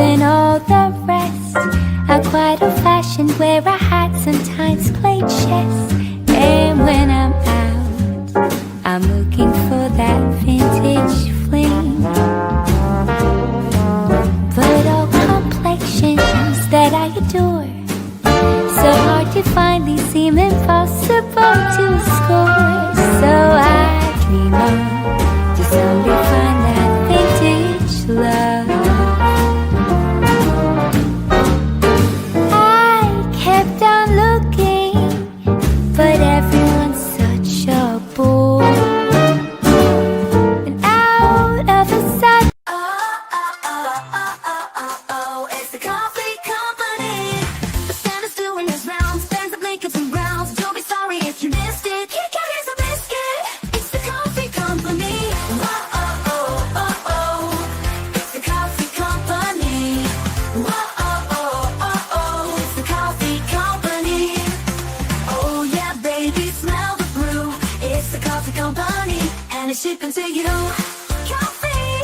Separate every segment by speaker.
Speaker 1: than all the rest. I'm quite old-fashioned, wear a hat, sometimes play chess. And when I'm out, I'm looking for that vintage fling. But all complexions that I adore, so hard to find, these seem impossible to score. So I dream on to someday find that vintage love. I kept on looking, but everyone's such a bore. And out of a sudden, it's the Kauffie Company. The Santa's doing his rounds, fans of Lincolns and Browns. Don't be sorry if you missed it. Kit Kat is a biscuit. It's the Kauffie Company. It's the Kauffie Company. It's the Kauffie Company. Oh yeah, baby, smell the brew. It's the Kauffie Company, and it's shipping to you. Coffee,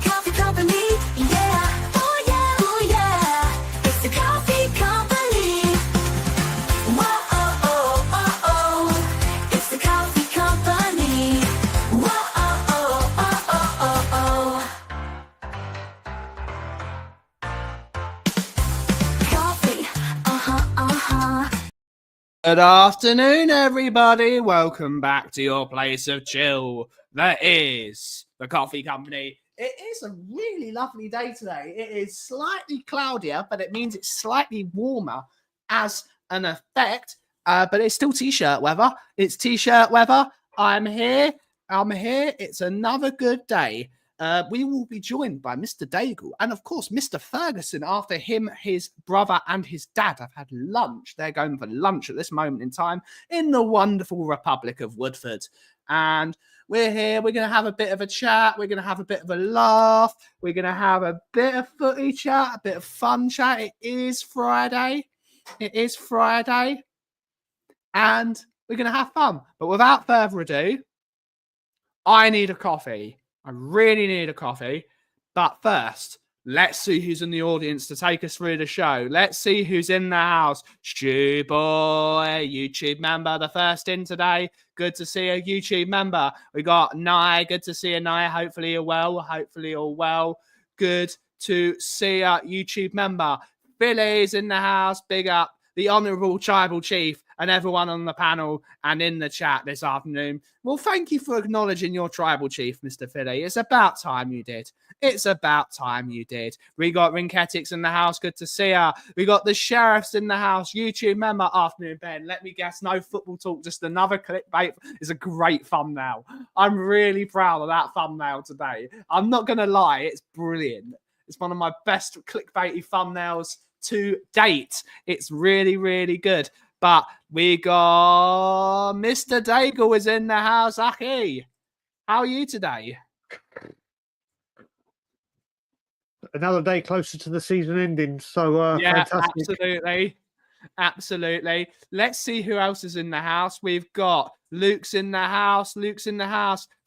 Speaker 1: Kauffie Company, yeah, oh yeah, it's the Kauffie Company. It's the Kauffie Company. Coffee,
Speaker 2: Good afternoon, everybody. Welcome back to your place of chill. That is the Kauffie Company. It is a really lovely day today. It is slightly cloudier, but it means it's slightly warmer as an effect. But it's still t-shirt weather. It's t-shirt weather. I'm here. It's another good day. We will be joined by Mr. Daigle and, of course, Mr. Ferguson. After him, his brother and his dad have had lunch. They're going for lunch at this moment in time in the wonderful Republic of Woodford. And we're here. We're going to have a bit of a chat. We're going to have a bit of a laugh. We're going to have a bit of footy chat, a bit of fun chat. It is Friday. And we're going to have fun. But without further ado, I need a coffee. I really need a coffee. But first, let's see who's in the audience to take us through the show. Let's see who's in the house. Stu Boy, YouTube member, the first in today. Good to see a YouTube member. We got Nye. Good to see you, Nye. Hopefully you're well. Good to see a YouTube member. Billy's in the house. Big up. The Honourable Tribal Chief and everyone on the panel and in the chat this afternoon. Well, thank you for acknowledging your Tribal Chief, Mr. Philly. It's about time you did. We got Rinketics in the house. Good to see her. We got the Sheriffs in the house. YouTube member. Afternoon, Ben. Let me guess. No football talk. Just another clickbait. It's a great thumbnail. I'm really proud of that thumbnail today. I'm not going to lie. It's brilliant. It's one of my best clickbaity thumbnails to date. It's really, really good. But we got Mr. Daigle is in the house. Aki, how are you today?
Speaker 3: Another day closer to the season ending. So
Speaker 2: yeah,
Speaker 3: fantastic.
Speaker 2: Absolutely. Let's see who else is in the house. We've got Luke's in the house.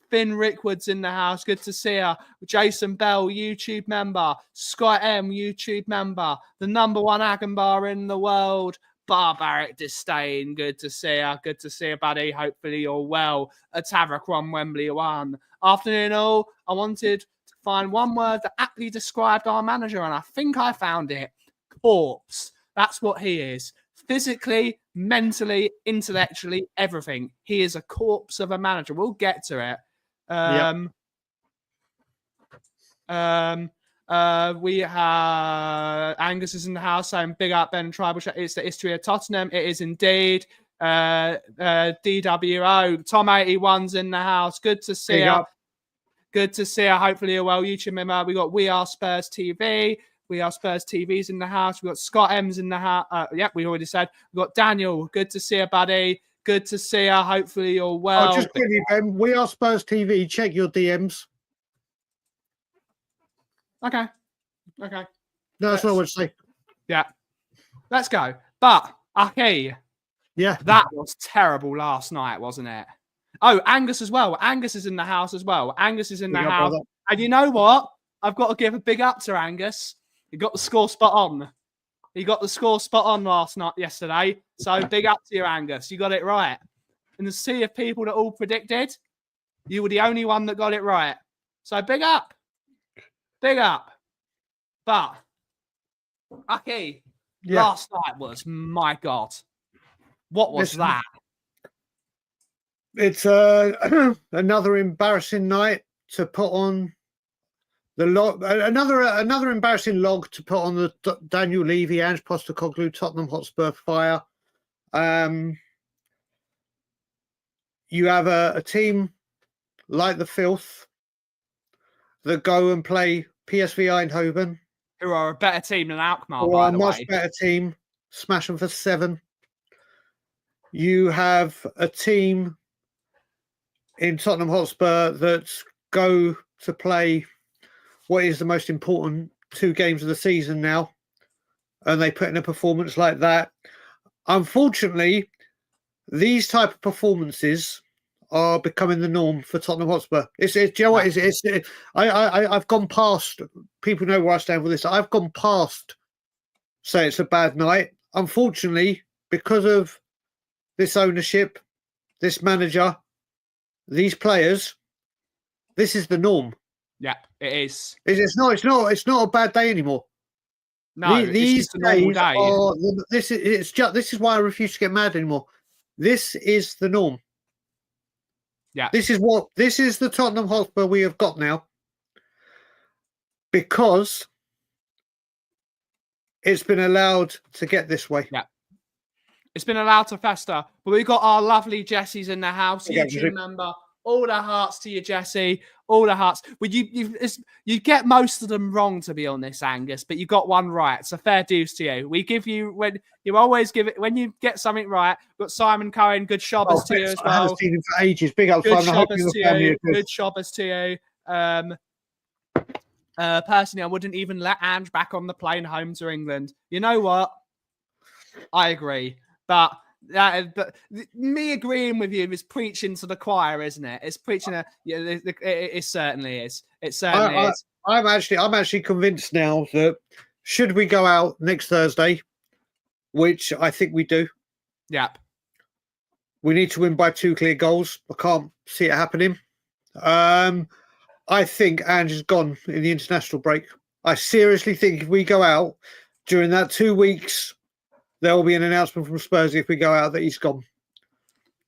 Speaker 2: Finn Rickwood's in the house. Good to see her. Jason Bell, YouTube member. Scott M, YouTube member. The number one Alkmarr in the world. Barbaric Disdain. Good to see her. Good to see her, buddy. Hopefully you're well. A Tavakron Wembley 1. Afternoon all. I wanted to find one word that aptly described our manager, and I think I found it. Corpse. That's what he is. Physically, mentally, intellectually, everything. He is a corpse of a manager. We'll get to it. We have Angus is in the house saying big up Ben Tribal Chat. It's the history of Tottenham. It is indeed. DWO Tom 81's in the house. Good to see her. Good to see her. Hopefully you're well. YouTube member. We got We Are Spurs TV. We Are Spurs TV's in the house. We got Scott M's in the house. Yep, we already said. We got Daniel. Good to see her, buddy. Good to see her. Hopefully you're well.
Speaker 3: Just quickly, Ben. We Are Spurs TV. Check your DMs.
Speaker 2: Okay.
Speaker 3: No, that's what I would say.
Speaker 2: Yeah. Let's go. But, okay.
Speaker 3: Yeah.
Speaker 2: That was terrible last night, wasn't it? Oh, Angus as well. Angus is in the house as well. Angus is in the house. And you know what? I've got to give a big up to Angus. He got the score spot on. He got the score spot on yesterday. So big up to you, Angus. You got it right. In the sea of people that all predicted, you were the only one that got it right. So big up. Big up. But, okay, last night was, my God. What was that?
Speaker 3: It's another embarrassing night to put on the log. Another embarrassing log to put on the Daniel Levy, Ange Postecoglou, Tottenham Hotspur fire. You have a team like the Filth that go and play PSV Eindhoven,
Speaker 2: who are a better team than Alkmaar,
Speaker 3: who
Speaker 2: by
Speaker 3: are a
Speaker 2: the
Speaker 3: much
Speaker 2: way.
Speaker 3: better team, smash them for 7. You have a team in Tottenham Hotspur that go to play what is the most important 2 games of the season now, and they put in a performance like that. Unfortunately, these type of performances are becoming the norm for Tottenham Hotspur. Do you know what? I've gone past. People know where I stand with this. I've gone past say it's a bad night. Unfortunately, because of this ownership, this manager, these players, this is the norm.
Speaker 2: Yeah, it is.
Speaker 3: It's not a bad day anymore.
Speaker 2: No,
Speaker 3: these
Speaker 2: it's just a normal
Speaker 3: days
Speaker 2: day.
Speaker 3: are this is why I refuse to get mad anymore. This is the norm.
Speaker 2: Yeah.
Speaker 3: This is the Tottenham Hotspur we have got now, because it's been allowed to get this way.
Speaker 2: Yeah. It's been allowed to fester. But we've got our lovely Jessie's in the house. YouTube member. All the hearts to you, Jessie. All the hearts. Well, you get most of them wrong, to be honest, Angus, but you got one right. So fair dues to you. We give you, when you always give it, when you get something right. We've got Simon Cohen. Good shobbers to you as well.
Speaker 3: I haven't seen him for ages. Big up,
Speaker 2: good
Speaker 3: Simon. I hope
Speaker 2: shobbers to you. Good shobbers to you. Personally, I wouldn't even let Ange back on the plane home to England. You know what? I agree. But me agreeing with you is preaching to the choir, isn't it? It's preaching. It certainly is. It certainly is.
Speaker 3: I'm actually convinced now that should we go out next Thursday, which I think we do.
Speaker 2: Yep.
Speaker 3: We need to win by 2 clear goals. I can't see it happening. I think Ange is gone in the international break. I seriously think if we go out during that 2 weeks, there will be an announcement from Spurs if we go out that he's gone.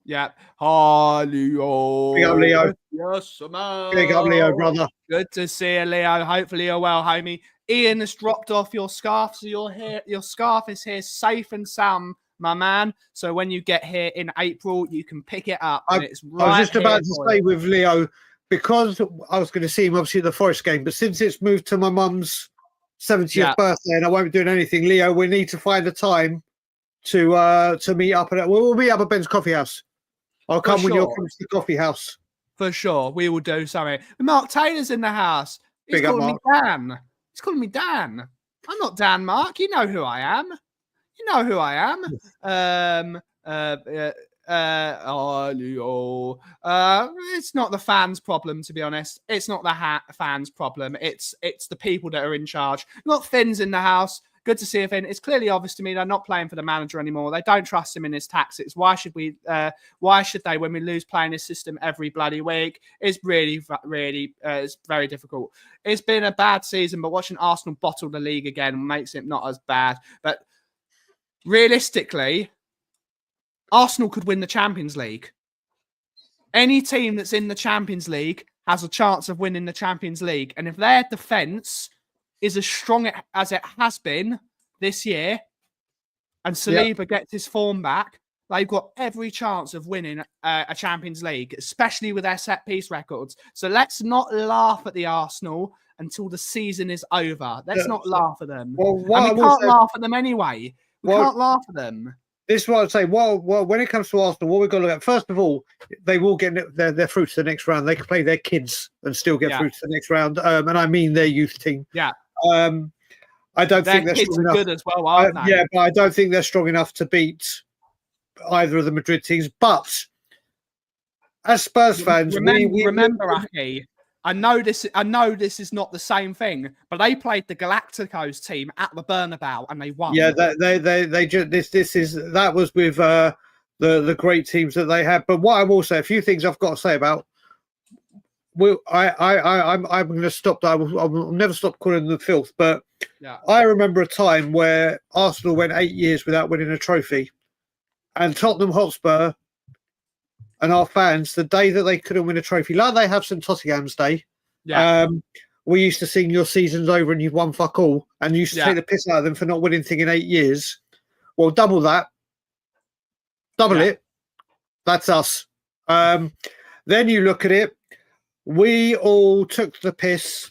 Speaker 2: Yeah. Hi, Leo.
Speaker 3: Big up, Leo.
Speaker 2: Yes, man.
Speaker 3: Big up, Leo, brother.
Speaker 2: Good to see you, Leo. Hopefully you're well, homie. Ian has dropped off your scarf, so you're here. Your scarf is here safe and sound, my man. So when you get here in April, you can pick it up. And it's right.
Speaker 3: I was just about to say with Leo, because I was going to see him obviously at the Forest game, but since it's moved to my mum's 70th birthday and I won't be doing anything, Leo, we need to find a time to meet up. We'll meet up at Ben's Coffee House. I'll come when you're coming to the coffee house.
Speaker 2: For sure. We will do something. Mark Taylor's in the house. He's calling me Dan. He's calling me Dan. I'm not Dan, Mark. You know who I am. You know who I am. It's not the fans' problem, to be honest. It's not the fans' problem. It's the people that are in charge. We've got Finn's in the house. Good to see you, Finn. It's clearly obvious to me they're not playing for the manager anymore. They don't trust him in his tactics. Why should we? Why should they? When we lose playing his system every bloody week, it's really, it's very difficult. It's been a bad season, but watching Arsenal bottle the league again makes it not as bad. But realistically, Arsenal could win the Champions League. Any team that's in the Champions League has a chance of winning the Champions League, and if their defense is as strong as it has been this year, and Saliba gets his form back, they've got every chance of winning a Champions League, especially with their set-piece records. So let's not laugh at the Arsenal until the season is over. Let's not laugh at them. Well, and we can't laugh at them anyway. We can't laugh at them.
Speaker 3: This is what I'd say. Well, when it comes to Arsenal, what we've got to look at, first of all, they will get their through to the next round. They can play their kids and still get through to the next round. And I mean their youth team.
Speaker 2: Yeah.
Speaker 3: I don't think they're
Speaker 2: kids
Speaker 3: strong
Speaker 2: are
Speaker 3: enough.
Speaker 2: good as well, aren't they?
Speaker 3: Yeah, but I don't think they're strong enough to beat either of the Madrid teams. But as Spurs fans,
Speaker 2: remember, Aki, I know this is not the same thing, but they played the Galacticos team at the Bernabeu and they won.
Speaker 3: Yeah, they just that was with the great teams that they had. But what I will say, a few things I've got to say about. I'm going to stop. I will never stop calling them filth. But
Speaker 2: Yeah.
Speaker 3: I remember a time where Arsenal went 8 years without winning a trophy, and Tottenham Hotspur and our fans, the day that they couldn't win a trophy, like they have St Tottenham's Day, we used to sing "Your season's over and you've won fuck all," and used to take the piss out of them for not winning thing in 8 years. Well, double that, it. That's us. Then you look at it. We all took the piss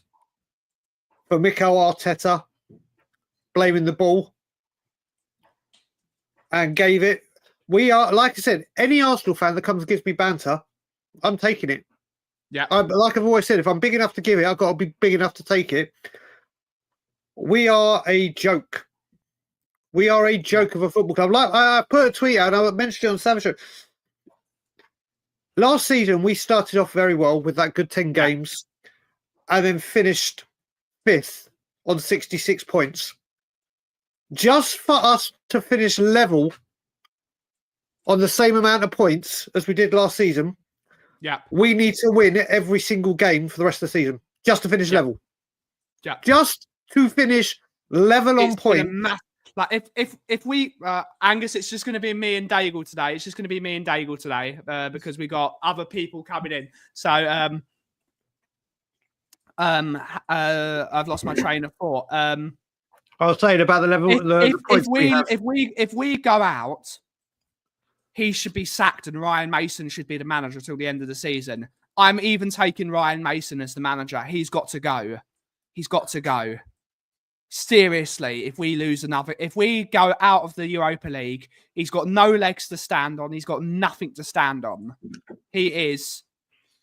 Speaker 3: for Mikel Arteta blaming the ball and gave it. We are, like I said, any Arsenal fan that comes and gives me banter, I'm taking it.
Speaker 2: Yeah.
Speaker 3: Like I've always said, if I'm big enough to give it, I've got to be big enough to take it. We are a joke. We are a joke of a football club. Like I put a tweet out, and I mentioned it on Savage Show. Last season, we started off very well with that good 10 games and then finished 5th on 66 points. Just for us to finish level on the same amount of points as we did last season, we need to win every single game for the rest of the season just to finish level. Yeah. Just to finish level on point.
Speaker 2: Like if we Angus, it's just going to be me and Daigle today. It's just going to be me and Daigle today because we got other people coming in. So I've lost my train of thought.
Speaker 3: I was saying about the level.
Speaker 2: If we go out, he should be sacked and Ryan Mason should be the manager till the end of the season. I'm even taking Ryan Mason as the manager. He's got to go. He's got to go. Seriously, if we go out of the Europa League, he's got no legs to stand on. He's got nothing to stand on. He is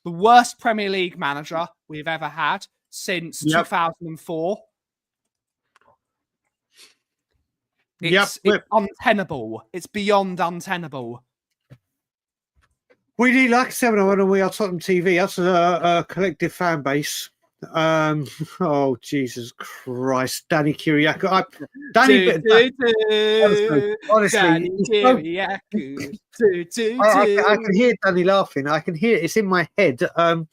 Speaker 2: the worst Premier League manager we've ever had since 2004. It's untenable. It's beyond untenable.
Speaker 3: We need, like I said, when we are Tottenham TV, us a collective fan base. Oh Jesus Christ, Danny Kiriakou. Honestly, I can hear Danny laughing. I can hear it. It's in my head. But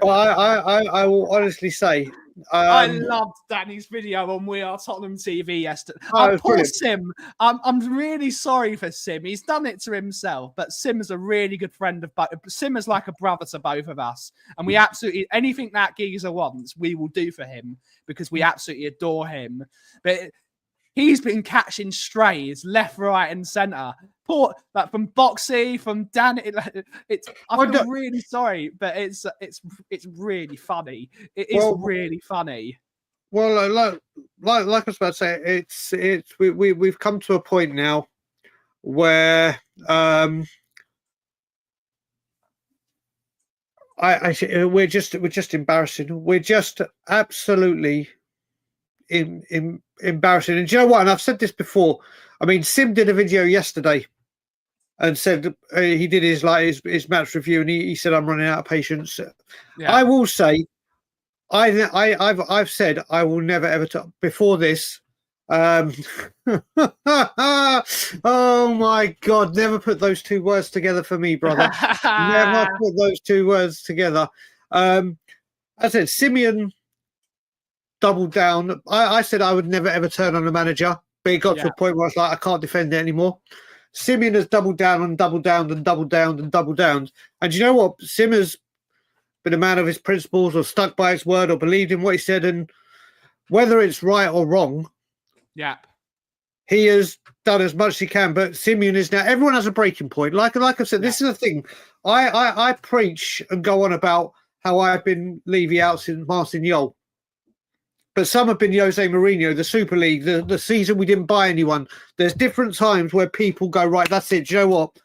Speaker 3: I will honestly say,
Speaker 2: I loved Danny's video on We Are Tottenham TV yesterday. Poor Sim. I'm really sorry for Sim. He's done it to himself, but Sim is a really good friend of both. Sim is like a brother to both of us, and we absolutely anything that geezer wants, we will do for him because we absolutely adore him. But he's been catching strays left, right, and centre. Poor, like from Boxy, from Dan. I feel really sorry, but it's really funny. It is really funny.
Speaker 3: Well, like I was about to say, we've come to a point now where we're just embarrassing. We're just absolutely embarrassing. And do you know what? And I've said this before. I mean, Sim did a video yesterday and said he did his match review, and he said, "I'm running out of patience." Yeah. I will say, I've said I will never ever before this. Oh my God! Never put those two words together for me, brother. Never put those two words together. I said Simeon doubled down. I said I would never ever turn on a manager, but it got to a point where I was like, I can't defend it anymore. Simeon has doubled down and doubled down and doubled down and doubled down. And you know what? Sim has been a man of his principles or stuck by his word or believed in what he said. And whether it's right or wrong, he has done as much as he can. But Simeon is now, everyone has a breaking point. Like I've said, this is the thing. I preach and go on about how I've been Levy out since Martin Jol. But some have been Jose Mourinho, the Super League, the season we didn't buy anyone. There's different times where people go, right, that's it. Do you know what?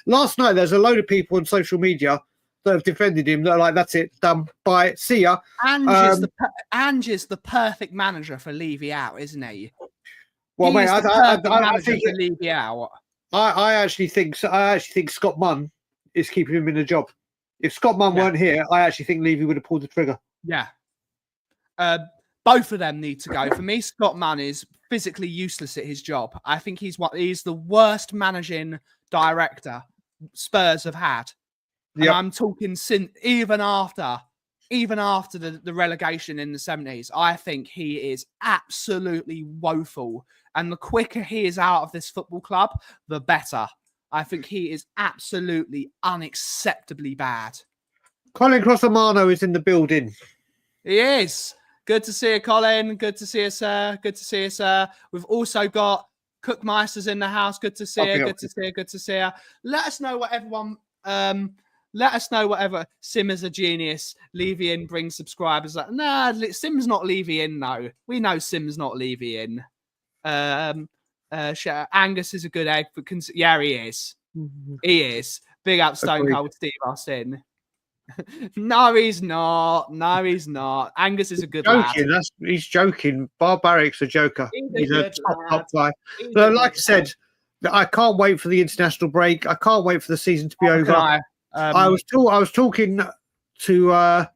Speaker 3: Last night, there's a load of people on social media that have defended him. They're like, that's it, done, bye, see ya.
Speaker 2: Ange is the perfect manager for Levy out, isn't he?
Speaker 3: Well, mate, I think
Speaker 2: for Levy out.
Speaker 3: I actually think Scott Munn is keeping him in a job. If Scott Munn
Speaker 2: Yeah.
Speaker 3: weren't here, I actually think Levy would have pulled the trigger.
Speaker 2: Yeah. Both of them need to go. For me, Scott Munn is physically useless at his job. I think he's the worst managing director Spurs have had. And
Speaker 3: Yep.
Speaker 2: I'm talking even after the relegation in the 70s. I think he is absolutely woeful. And the quicker he is out of this football club, the better. I think he is absolutely unacceptably bad.
Speaker 3: Colin Crossamano is in the building.
Speaker 2: He is. Good to see you, Colin. Good to see you, sir. Good to see you, sir. We've also got Cookmeisters in the house. Good to see you. Good to see you. Good to see you. Let us know what everyone. Let us know whatever. Sim is a genius. Levy in brings subscribers. Nah, Sim's not Levy in though. We know Sim's not Levy in. Angus is a good egg, but yeah, he is. He is. Big up Stone Cold Steve Austin. No, he's not. No, he's not. Angus is a good lad.
Speaker 3: He's joking. Barbaric's a joker. He's a top guy. So, like I said, I can't wait for the international break. I can't wait for the season to be over. I was talking to a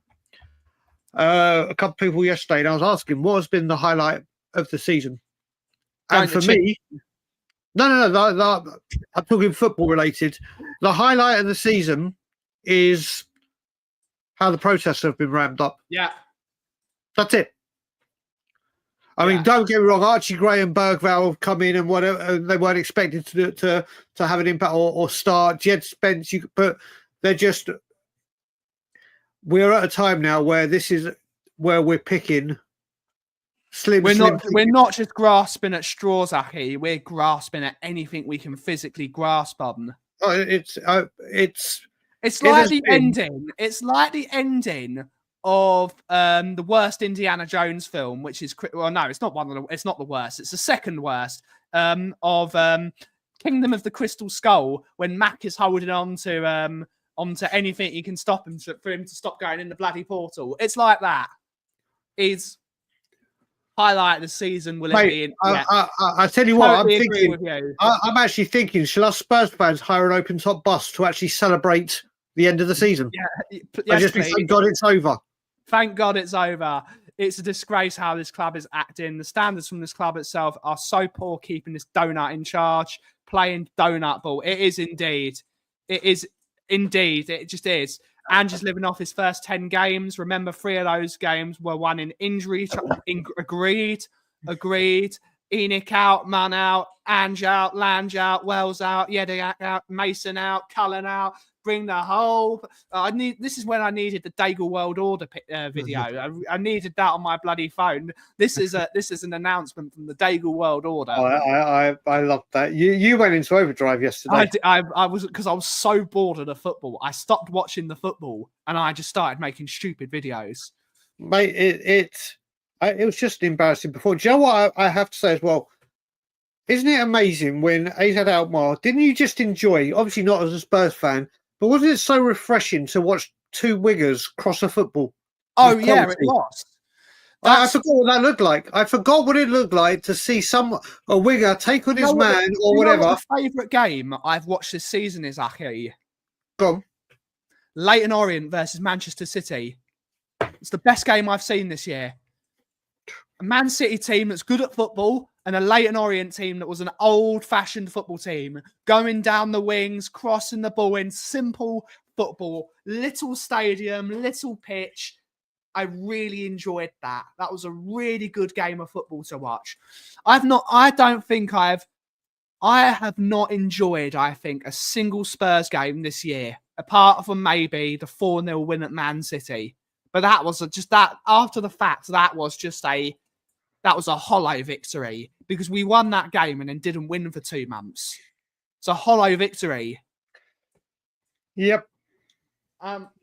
Speaker 3: couple of people yesterday, and I was asking what has been the highlight of the season. And for me, no, I'm talking football related. The highlight of the season is how the protests have been ramped up.
Speaker 2: Yeah.
Speaker 3: That's it. I mean, don't get me wrong, Archie Gray and Bergvall have come in and whatever, and they weren't expected to have an impact or start. Jed Spence, but they're just, we're at a time now where this is where we're picking slim.
Speaker 2: We're not just grasping at straws, Aki. We're grasping at anything we can physically grasp on.
Speaker 3: It's
Speaker 2: like the ending. It's like the ending of the worst Indiana Jones film, which is no, it's not it's not the worst. It's the second worst of Kingdom of the Crystal Skull, when Mac is holding on to onto anything he can stop him for him to stop going in the bloody portal. It's like that. It's highlight of the season. Will it be?
Speaker 3: I tell you what, I'm actually thinking, shall us Spurs fans hire an open top bus to actually celebrate the end of the season?
Speaker 2: Yeah, yes,
Speaker 3: thank God it's over.
Speaker 2: Thank God it's over. It's a disgrace how this club is acting. The standards from this club itself are so poor, keeping this donut in charge, playing donut ball. It is indeed. It is indeed. It just is. Andrew's living off his first 10 games. Remember, 3 of those games were won in injury. Agreed. Enoch out, Mann out, Ange out, Lange out, Wells out, Yediak out, Mason out, Cullen out. Bring the whole. This is when I needed the Daigle World Order video. I needed that on my bloody phone. This is an announcement from the Daigle World Order.
Speaker 3: I love that. You went into overdrive yesterday.
Speaker 2: I was, because I was so bored of the football. I stopped watching the football and I just started making stupid videos.
Speaker 3: Mate, it was just embarrassing before. Do you know what I have to say as well? Isn't it amazing when AZ Alkmaar, didn't you just enjoy, obviously not as a Spurs fan, but wasn't it so refreshing to watch 2 wingers cross a football?
Speaker 2: Oh, yeah, it was.
Speaker 3: I forgot what that looked like. I forgot what it looked like to see a winger take on his man or whatever.
Speaker 2: My favourite game I've watched this season is, Aki.
Speaker 3: Go on.
Speaker 2: Leyton Orient versus Manchester City. It's the best game I've seen this year. A Man City team that's good at football and a Leyton Orient team that was an old-fashioned football team, going down the wings, crossing the ball in simple football, little stadium, little pitch. I really enjoyed that. That was a really good game of football to watch. I have not enjoyed, I think, a single Spurs game this year, apart from maybe the 4-0 win at Man City. But that was just that, after the fact, that was a hollow victory, because we won that game and then didn't win for 2 months. It's a hollow victory.
Speaker 3: Yep.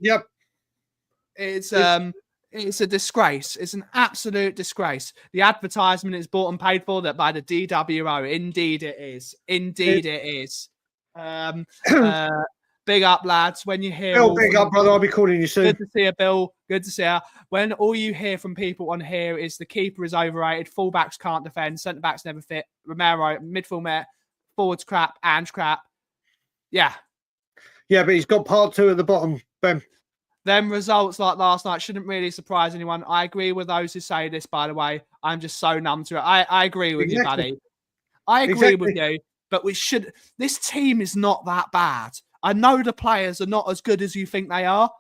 Speaker 3: Yep.
Speaker 2: It's a disgrace. It's an absolute disgrace. The advertisement is bought and paid for that by the DWO. Indeed it is. Indeed it is. Big up, lads. When you hear
Speaker 3: Bill, big up, brother. I'll be calling you soon.
Speaker 2: Good to see you, Bill. Good to see you. When all you hear from people on here is the keeper is overrated, fullbacks can't defend, centre backs never fit, Romero, midfield met, forwards crap, Ange crap. Yeah.
Speaker 3: Yeah, but he's got part 2 at the bottom. Ben.
Speaker 2: Them results like last night shouldn't really surprise anyone. I agree with those who say this, by the way. I'm just so numb to it. I agree with you, buddy. I agree with you, but this team is not that bad. I know the players are not as good as you think they are.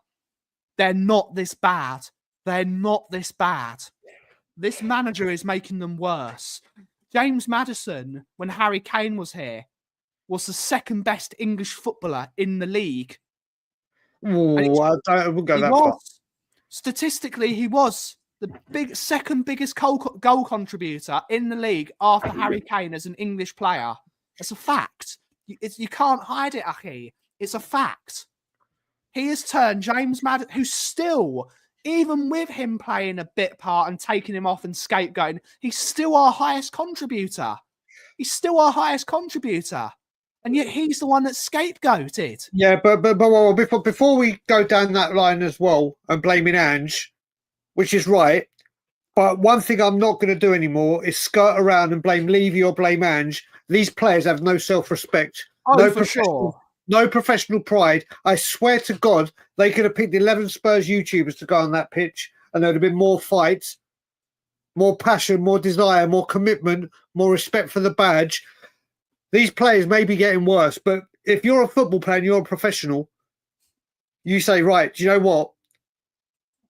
Speaker 2: They're not this bad. They're not this bad. This manager is making them worse. James Maddison, when Harry Kane was here, was the second best English footballer in the league.
Speaker 3: Ooh, I wouldn't go that far.
Speaker 2: Statistically, he was the second biggest goal contributor in the league after Harry Kane as an English player. That's a fact. You can't hide it, Aki. It's a fact. He has turned James Maddison, who's still, even with him playing a bit part and taking him off and scapegoating, he's still our highest contributor. He's still our highest contributor. And yet he's the one that's scapegoated.
Speaker 3: Yeah, but before we go down that line as well and blaming Ange, which is right, but one thing I'm not going to do anymore is skirt around and blame Levy or blame Ange. These players have no self-respect.
Speaker 2: Oh,
Speaker 3: no
Speaker 2: for sure.
Speaker 3: No professional pride. I swear to God, they could have picked 11 Spurs YouTubers to go on that pitch and there would have been more fights, more passion, more desire, more commitment, more respect for the badge. These players may be getting worse, but if you're a football player and you're a professional, you say, right, do you know what?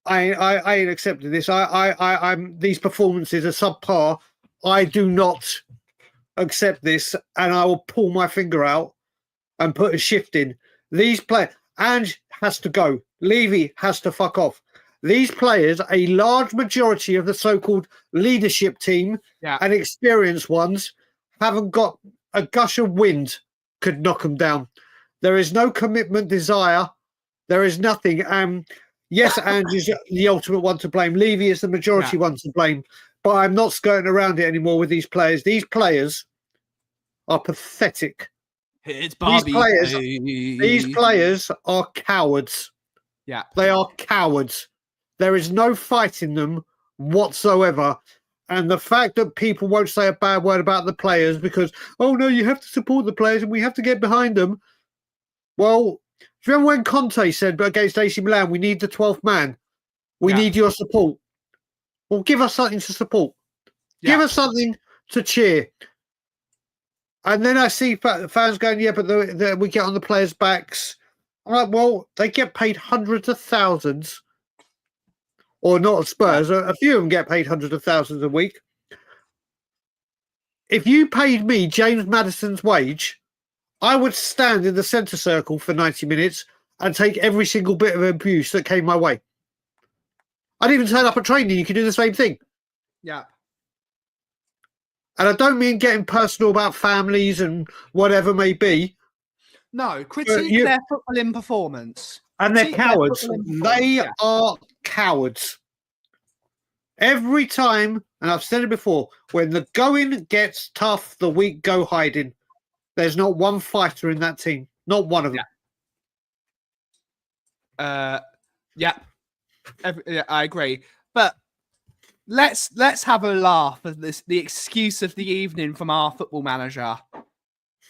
Speaker 3: I ain't accepting this. I'm these performances are subpar. I do not accept this, and I will pull my finger out and put a shift in. These players, Ange has to go. Levy has to fuck off. These players, a large majority of the so-called leadership team and experienced ones, haven't got a gush of wind could knock them down. There is no commitment, desire. There is nothing. Yes, Ange is the ultimate one to blame. Levy is the majority one to blame. But I'm not skirting around it anymore with these players. These players are pathetic.
Speaker 2: It's Barbie.
Speaker 3: These players are cowards.
Speaker 2: Yeah.
Speaker 3: They are cowards. There is no fight in them whatsoever. And the fact that people won't say a bad word about the players because, oh, no, you have to support the players and we have to get behind them. Well, do you remember when Conte said against AC Milan, we need the 12th man? We need your support. Well, give us something to support. Give us something to cheer. And then I see fans going, yeah, but we get on the players' backs. I'm like, well, they get paid hundreds of thousands. Or not at Spurs. A few of them get paid hundreds of thousands a week. If you paid me James Maddison's wage, I would stand in the centre circle for 90 minutes and take every single bit of abuse that came my way. I'd even turn up at training. You could do the same thing.
Speaker 2: Yeah.
Speaker 3: And I don't mean getting personal about families and whatever may be.
Speaker 2: No, critique their footballing performance.
Speaker 3: And they're cowards. They are cowards. Every time, and I've said it before, when the going gets tough, the weak go hiding. There's not one fighter in that team. Not one of them.
Speaker 2: I agree. But let's have a laugh at this. The excuse of the evening from our football manager.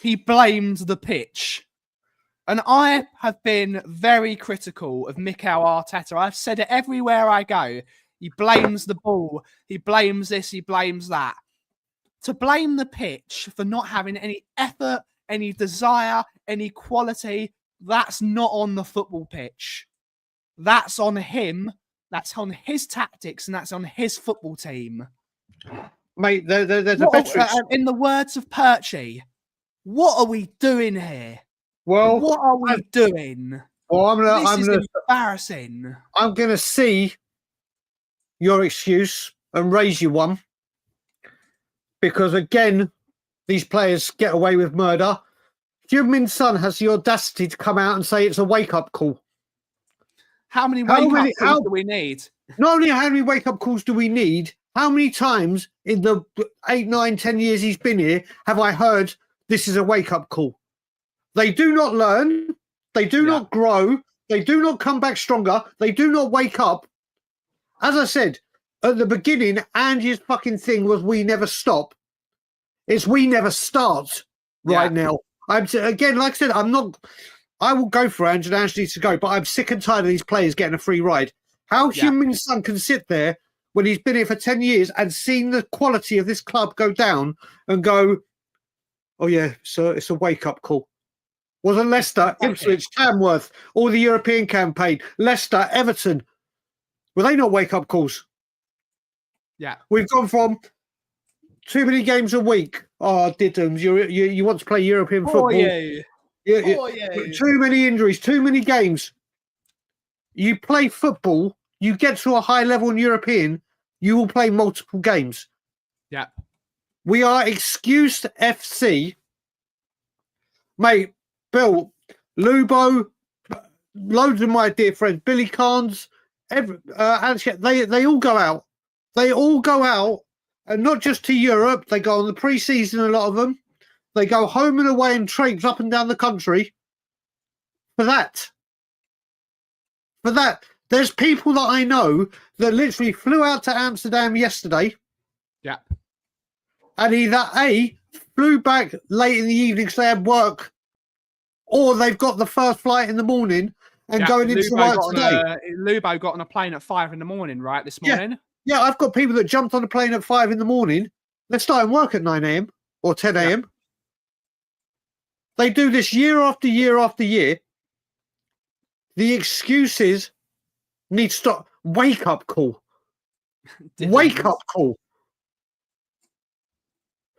Speaker 2: He blamed the pitch. And I have been very critical of Mikel Arteta. I've said it everywhere I go. He blames the ball. He blames this. He blames that. To blame the pitch for not having any effort, any desire, any quality, that's not on the football pitch. That's on him. That's on his tactics, and that's on his football team.
Speaker 3: Mate, there's a better...
Speaker 2: In the words of Perchy, what are we doing here?
Speaker 3: Well,
Speaker 2: what are we doing?
Speaker 3: Well,
Speaker 2: this is embarrassing.
Speaker 3: I'm going to see your excuse and raise you one. Because, again, these players get away with murder. Heung-min Son has the audacity to come out and say it's a wake-up call.
Speaker 2: How many wake-up calls do we need?
Speaker 3: Not only how many wake-up calls do we need, how many times in the 8, 9, 10 years he's been here have I heard this is a wake-up call? They do not learn. They do not grow. They do not come back stronger. They do not wake up. As I said, at the beginning, Ange's fucking thing was we never stop. It's we never start right now. Again, like I said, I'm not I will go for Ange, and Ange needs to go. But I'm sick and tired of these players getting a free ride. How Heung-min Son can sit there when he's been here for 10 years and seen the quality of this club go down and go, oh, yeah, so it's a wake-up call. Wasn't Leicester, Ipswich, Tamworth, all the European campaign, Leicester, Everton. Were they not wake-up calls?
Speaker 2: Yeah.
Speaker 3: We've gone from too many games a week. Oh, Diddums, you want to play European football.
Speaker 2: You.
Speaker 3: Too many injuries, too many games. You play football, you get to a high level in European, you will play multiple games.
Speaker 2: Yeah.
Speaker 3: We are excused FC. Mate, Bill, Lubo, loads of my dear friends, Billy Carnes, they all go out. They all go out, and not just to Europe. They go on the pre-season, a lot of them. They go home and away and traipse up and down the country for that. For that. There's people that I know that literally flew out to Amsterdam yesterday.
Speaker 2: Yeah.
Speaker 3: And either A, flew back late in the evening because they had work, or they've got the first flight in the morning and going into work today.
Speaker 2: Lubo got on a plane at 5 a.m, right, this morning?
Speaker 3: Yeah, I've got people that jumped on a plane at 5 a.m. They're starting work at 9 a.m. or 10 a.m. Yeah. They do this year after year after year. The excuses need to stop. Wake up call. Wake up call.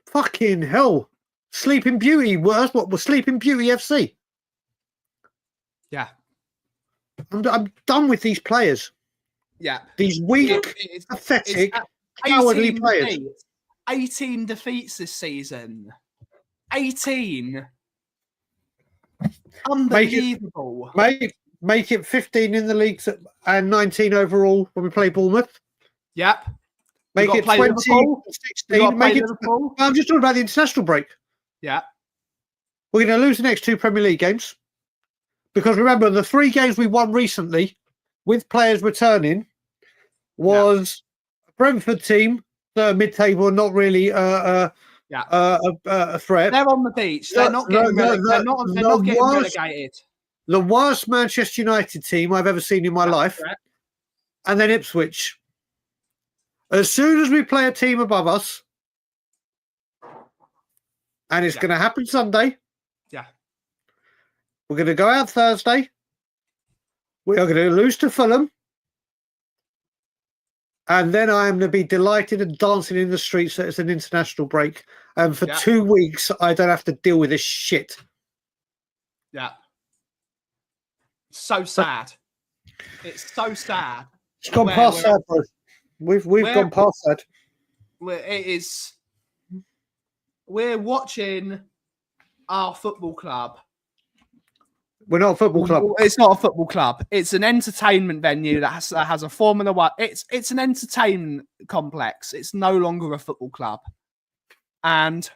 Speaker 3: Fucking hell. Sleeping Beauty. Worse. What was Sleeping Beauty FC?
Speaker 2: Yeah.
Speaker 3: I'm done with these players.
Speaker 2: Yeah.
Speaker 3: These weak, pathetic, cowardly players.
Speaker 2: 18 defeats this season. 18. Unbelievable.
Speaker 3: Make it 15 in the leagues and 19 overall when we play Bournemouth.
Speaker 2: Yep.
Speaker 3: Make it 20, 16. Make it. I'm just talking about the international break.
Speaker 2: Yeah.
Speaker 3: We're going to lose the next 2 Premier League games. Because remember, the 3 games we won recently with players returning was a Brentford team that are mid-table and not really a threat.
Speaker 2: They're on the beach. They're not getting relegated.
Speaker 3: The worst Manchester United team I've ever seen in my life. Correct. And then Ipswich. As soon as we play a team above us, and it's going to happen Sunday.
Speaker 2: Yeah.
Speaker 3: We're going to go out Thursday. We are going to lose to Fulham. And then I am going to be delighted and dancing in the streets that it's an international break. And for 2 weeks, I don't have to deal with this shit.
Speaker 2: Yeah. So sad. It's so sad.
Speaker 3: It's gone past that, bro. We've gone past that.
Speaker 2: We're watching our football club.
Speaker 3: We're not a football club.
Speaker 2: It's not a football club. It's an entertainment venue that has a Formula One. It's an entertainment complex. It's no longer a football club. And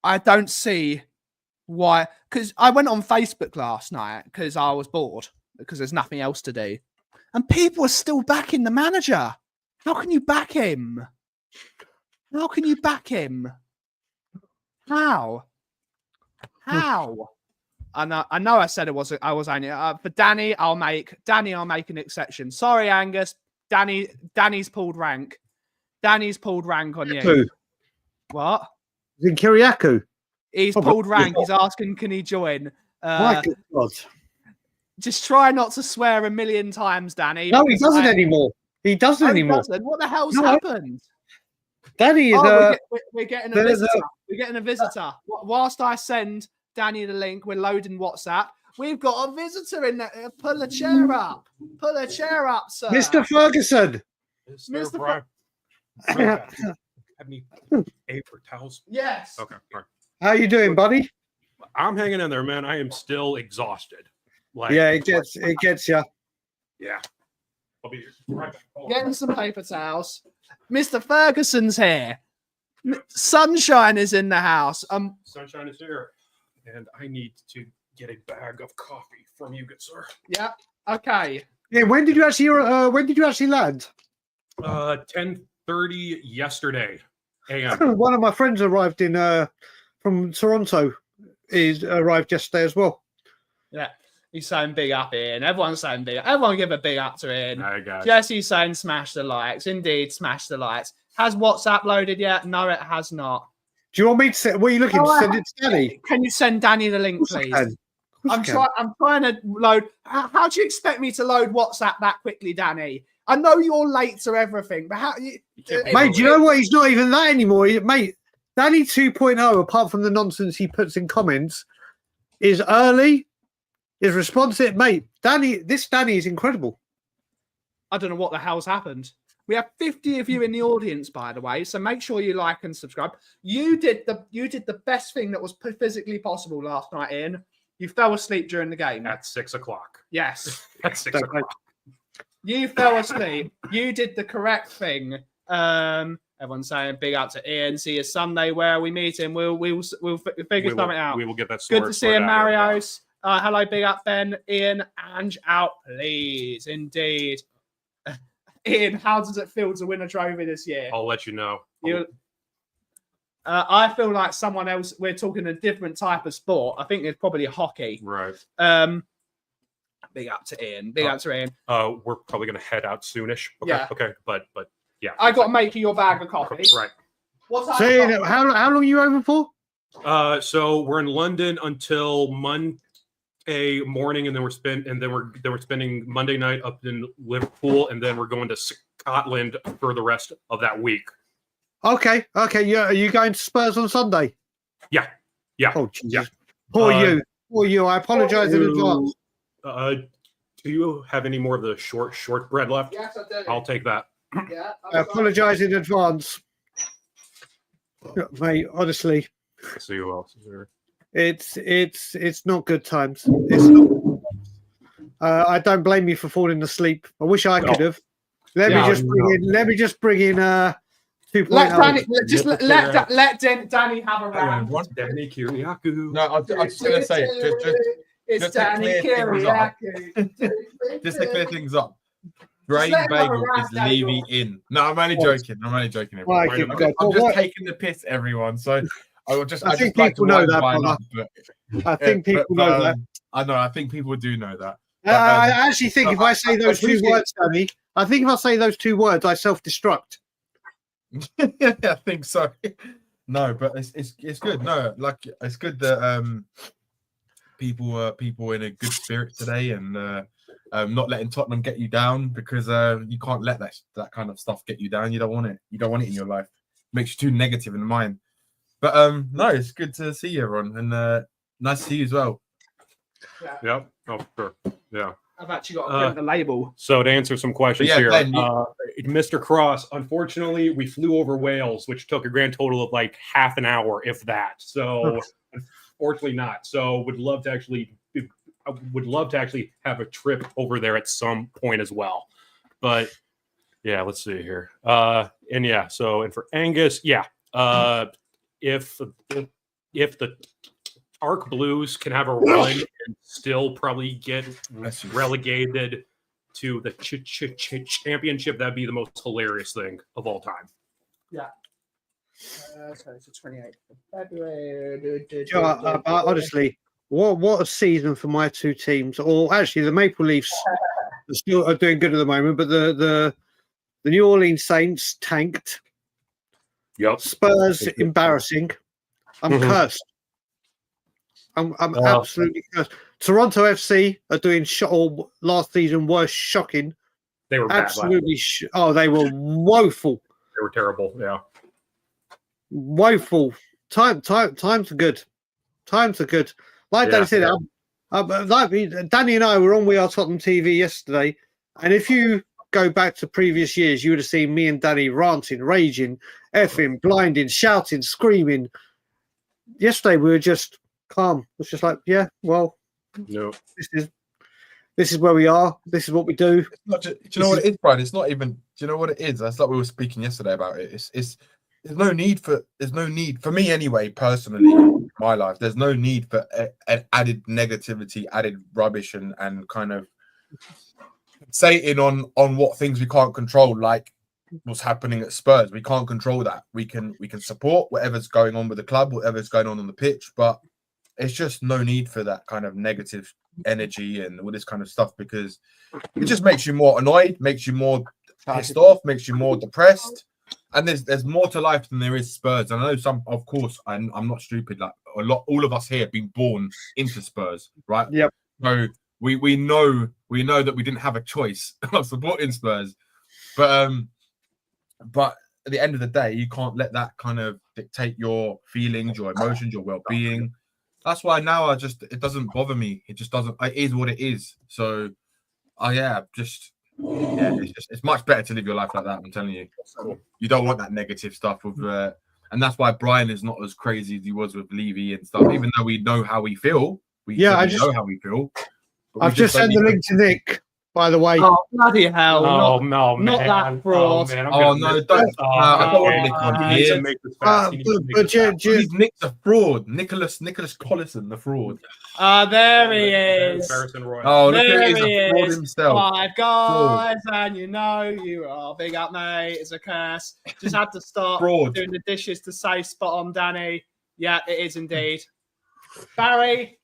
Speaker 2: I don't see why. Because I went on Facebook last night because I was bored because there's nothing else to do. And people are still backing the manager. How can you back him? How can you back him? How? I know I said I was only for Danny. I'll make an exception. Sorry, Angus. Danny's pulled rank. Danny's pulled rank on you.
Speaker 3: Who?
Speaker 2: What?
Speaker 3: In Kiriakou.
Speaker 2: He's pulled rank. He's asking, can he join?
Speaker 3: My God.
Speaker 2: Just try not to swear a million times, Danny.
Speaker 3: No, he doesn't anymore. He doesn't anymore.
Speaker 2: What the hell's happened?
Speaker 3: Danny is
Speaker 2: we're getting a visitor. We're getting a visitor. Whilst I send Danny the link, we're loading WhatsApp. We've got a visitor in there. Pull a chair up. Pull a chair up, sir.
Speaker 3: Mr. Ferguson.
Speaker 4: Mr. Have any paper towels?
Speaker 2: Yes.
Speaker 4: Okay. All right.
Speaker 3: How you doing, buddy?
Speaker 4: I'm hanging in there, man. I am still exhausted.
Speaker 3: It gets you.
Speaker 4: Yeah. I'll be right back.
Speaker 2: Getting some paper towels. Mr. Ferguson's here. Sunshine is in the house.
Speaker 4: Sunshine is here, and I need to get a bag of coffee from you, good sir.
Speaker 2: Yeah. Okay.
Speaker 3: Yeah. When did you actually land?
Speaker 4: 10:30 yesterday a.m.
Speaker 3: One of my friends arrived from Toronto. Arrived yesterday as well.
Speaker 2: Yeah. He's saying big up Ian. Everyone's saying big up. Everyone give a big up to Ian.
Speaker 4: All right, guys.
Speaker 2: Jesse's saying smash the likes. Indeed, smash the likes. Has WhatsApp loaded yet? No, it has not.
Speaker 3: Do you want me to send? What are you looking to send it to Danny?
Speaker 2: Can you send Danny the link, please? I'm trying to load. How do you expect me to load WhatsApp that quickly, Danny? I know you're late to everything, but how you
Speaker 3: Mate, do you know what? He's not even that anymore. Mate, Danny 2.0, apart from the nonsense he puts in comments, is early, is responsive. Mate, Danny is incredible.
Speaker 2: I don't know what the hell's happened. We have 50 of you in the audience, by the way, so make sure you like and subscribe. You did the best thing that was physically possible last night, Ian. You fell asleep during the game.
Speaker 4: At 6 o'clock.
Speaker 2: Yes.
Speaker 4: At 6 o'clock.
Speaker 2: You fell asleep. You did the correct thing. Everyone's saying big up to Ian. See you Sunday. Where are we meeting? We'll figure something out.
Speaker 4: We will get that
Speaker 2: Good
Speaker 4: sorted.
Speaker 2: to see you, Marios. Hello, big up, Ben. Ian, Ange out, please. Indeed. Ian, how does it feel to win a trophy this year?
Speaker 4: I'll let you know.
Speaker 2: I feel like someone else. We're talking a different type of sport. I think it's probably hockey.
Speaker 4: Right.
Speaker 2: Big up to Ian. Big up to Ian.
Speaker 4: We're probably going to head out soonish. Okay.
Speaker 2: Yeah.
Speaker 4: Okay. But yeah.
Speaker 2: I got to make you your bag of coffee.
Speaker 4: Right.
Speaker 2: What time?
Speaker 3: So, Ian, how long are you over for?
Speaker 4: So we're in London until Monday morning, and then we're spending Monday night up in Liverpool, and then we're going to Scotland for the rest of that week.
Speaker 3: Okay. Yeah, are you going to Spurs on Sunday?
Speaker 4: Yeah.
Speaker 3: Oh, Jesus.
Speaker 4: Yeah.
Speaker 3: Poor you. I apologize in advance.
Speaker 4: Do you have any more of the short bread left?
Speaker 2: Yes, I do.
Speaker 4: I'll take that.
Speaker 2: Yeah,
Speaker 3: I apologize in advance. Mate, honestly,
Speaker 4: Let's see who else is there.
Speaker 3: it's not good times. It's not. I don't blame you for falling asleep. I wish I could have. Let me just bring in 2.0.
Speaker 2: Let Danny let Danny have a round.
Speaker 4: Danny Kiriakou.
Speaker 5: No, I was just going to say,
Speaker 2: It's
Speaker 5: just to
Speaker 2: Danny
Speaker 5: clear things up.
Speaker 2: Kiriakou.
Speaker 5: just to clear things up, Brain
Speaker 2: let him have a
Speaker 5: Bagel
Speaker 2: round,
Speaker 5: is
Speaker 2: Daniel.
Speaker 5: leaving in. No, I'm only joking. Everyone.
Speaker 3: Like
Speaker 5: I'm
Speaker 3: it,
Speaker 5: I'm just
Speaker 3: what?
Speaker 5: taking the piss, everyone. So I
Speaker 3: think
Speaker 5: just like
Speaker 3: people
Speaker 5: to
Speaker 3: know
Speaker 5: wind
Speaker 3: that,
Speaker 5: mine
Speaker 3: brother.
Speaker 5: up, but-
Speaker 3: I think people know that.
Speaker 5: I know. I think people do know that.
Speaker 3: I actually think if I say those two
Speaker 5: appreciate-
Speaker 3: words, Danny, I think if I say those two words, I self-destruct.
Speaker 5: Yeah, I think so. No, but it's good. No, like it's good that people in a good spirit today, and not letting Tottenham get you down, because you can't let that kind of stuff get you down. You don't want it. You don't want it in your life. It makes you too negative in the mind. But no, it's good to see you, everyone, and nice to see you as well.
Speaker 4: Yep. Oh, sure. Yeah.
Speaker 2: I've actually got to print the label.
Speaker 4: So to answer some questions
Speaker 5: Yeah,
Speaker 4: here,
Speaker 5: Ben,
Speaker 4: Mr. Cross, unfortunately, we flew over Wales, which took a grand total of like half an hour, if that. So unfortunately not. So would love to actually have a trip over there at some point as well. But yeah, let's see here. And for Angus, if the Arc Blues can have a run and still probably get relegated to the championship, that'd be the most hilarious thing of all time.
Speaker 2: Yeah. So it's the 28th of February.
Speaker 3: Honestly, what a season for my two teams. Or actually, the Maple Leafs are doing good at the moment, but the New Orleans Saints tanked.
Speaker 4: Yep.
Speaker 3: Spurs embarrassing. I'm cursed. I'm absolutely cursed. Toronto FC are doing last season were shocking.
Speaker 4: They were bad.
Speaker 3: Absolutely. They were woeful.
Speaker 4: They were terrible. Yeah.
Speaker 3: Woeful. Times are good. Times are good. Like Danny said, Danny and I were on We Are Tottenham TV yesterday, and if you go back to previous years, you would have seen me and Danny ranting, raging, effing, blinding, shouting, screaming. Yesterday we were just calm. It was just like, yeah, well,
Speaker 4: no,
Speaker 3: this is where we are. This is what we do.
Speaker 5: It's not just, do you know what it is, Brian? It's not even. Do you know what it is? That's like we were speaking yesterday about it. It's there's no need for me anyway, personally, in my life. There's no need for added negativity, added rubbish, and kind of saying on what things we can't control, like what's happening at Spurs. We can't control that. We can support whatever's going on with the club, whatever's going on the pitch, but it's just no need for that kind of negative energy and all this kind of stuff, because it just makes you more annoyed, makes you more pissed off, makes you more depressed. And there's more to life than there is Spurs. And I know some, of course, I'm not stupid. Like all of us here have been born into Spurs, right?
Speaker 3: Yep.
Speaker 5: So we know that we didn't have a choice of supporting Spurs, but at the end of the day, you can't let that kind of dictate your feelings, your emotions, your well-being. That's why now it doesn't bother me. It just doesn't. It is what it is. So, it's much better to live your life like that. I'm telling you. You don't want that negative stuff with, and that's why Brian is not as crazy as he was with Levy and stuff. Even though we know how we feel, know how we feel.
Speaker 3: I've just sent the link to Nick, by the way.
Speaker 2: Oh, bloody hell.
Speaker 4: Oh,
Speaker 2: not that fraud.
Speaker 4: Oh, man,
Speaker 5: Oh, no, don't. I don't want Nick on here. Nick's a fraud. Nicholas Collison, the fraud.
Speaker 2: There he is.
Speaker 5: Oh, look at he's a fraud himself.
Speaker 2: 5 guys, and you are big up, mate. It's a curse. Just had to start doing the dishes to say spot on, Danny. Yeah, it is indeed. Barry,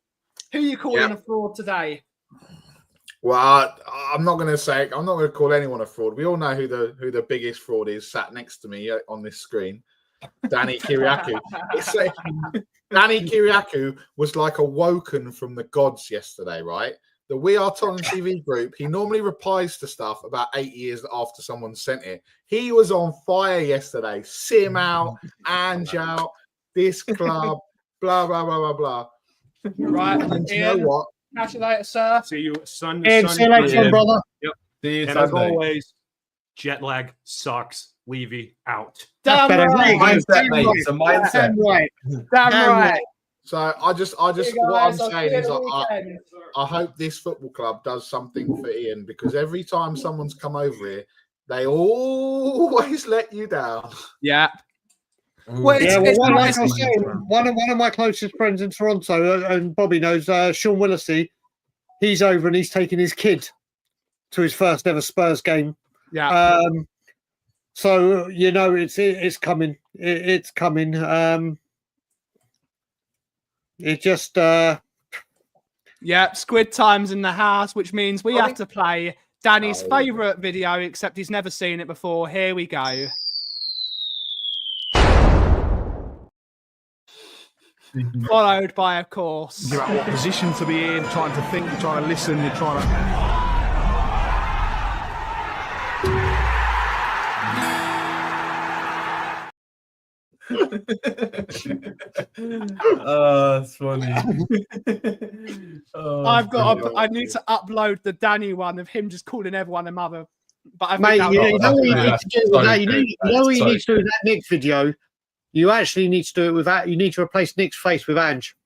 Speaker 2: who are you calling a fraud today?
Speaker 6: Well, I'm not going to call anyone a fraud. We all know who the biggest fraud is, sat next to me on this screen. Danny Kiriakou. Danny Kiriakou was like awoken from the gods yesterday, right? The We Are Tottenham TV group, he normally replies to stuff about 8 years after someone sent it. He was on fire yesterday. Sim out, Ange out, this club, blah, blah, blah, blah, blah.
Speaker 2: Right.
Speaker 6: And you know what?
Speaker 2: Catch you later, sir.
Speaker 4: See you Sunday.
Speaker 3: Ed, see you later, brother.
Speaker 4: Yep.
Speaker 5: See you
Speaker 4: and
Speaker 5: Sunday.
Speaker 4: as always, jet lag sucks. Levy out.
Speaker 2: Damn right.
Speaker 5: Mindset, mate. It's a mindset.
Speaker 3: Damn right.
Speaker 2: Damn right.
Speaker 6: So I just what I'm saying is I hope this football club does something for Ian, because every time someone's come over here, they always let you down.
Speaker 2: Yeah.
Speaker 3: Well, like I was saying, one of my closest friends in Toronto, and Bobby knows, Sean Willisey, he's over and he's taking his kid to his first ever Spurs game.
Speaker 2: Yeah.
Speaker 3: So it's coming. It's coming. It just
Speaker 2: Squid Time's in the house, which means we have to play Danny's favourite video, except he's never seen it before. Here we go. Followed by, of course,
Speaker 7: You're at what position to be in, trying to think, you're trying to listen, you're trying to...
Speaker 5: Oh, that's funny.
Speaker 2: I need to upload the Danny one of him just calling everyone a mother. But
Speaker 3: mate, you know what you need to do with that? You know what you need to do with that Nick video? You actually need to do it with that. You need to replace Nick's face with Ange.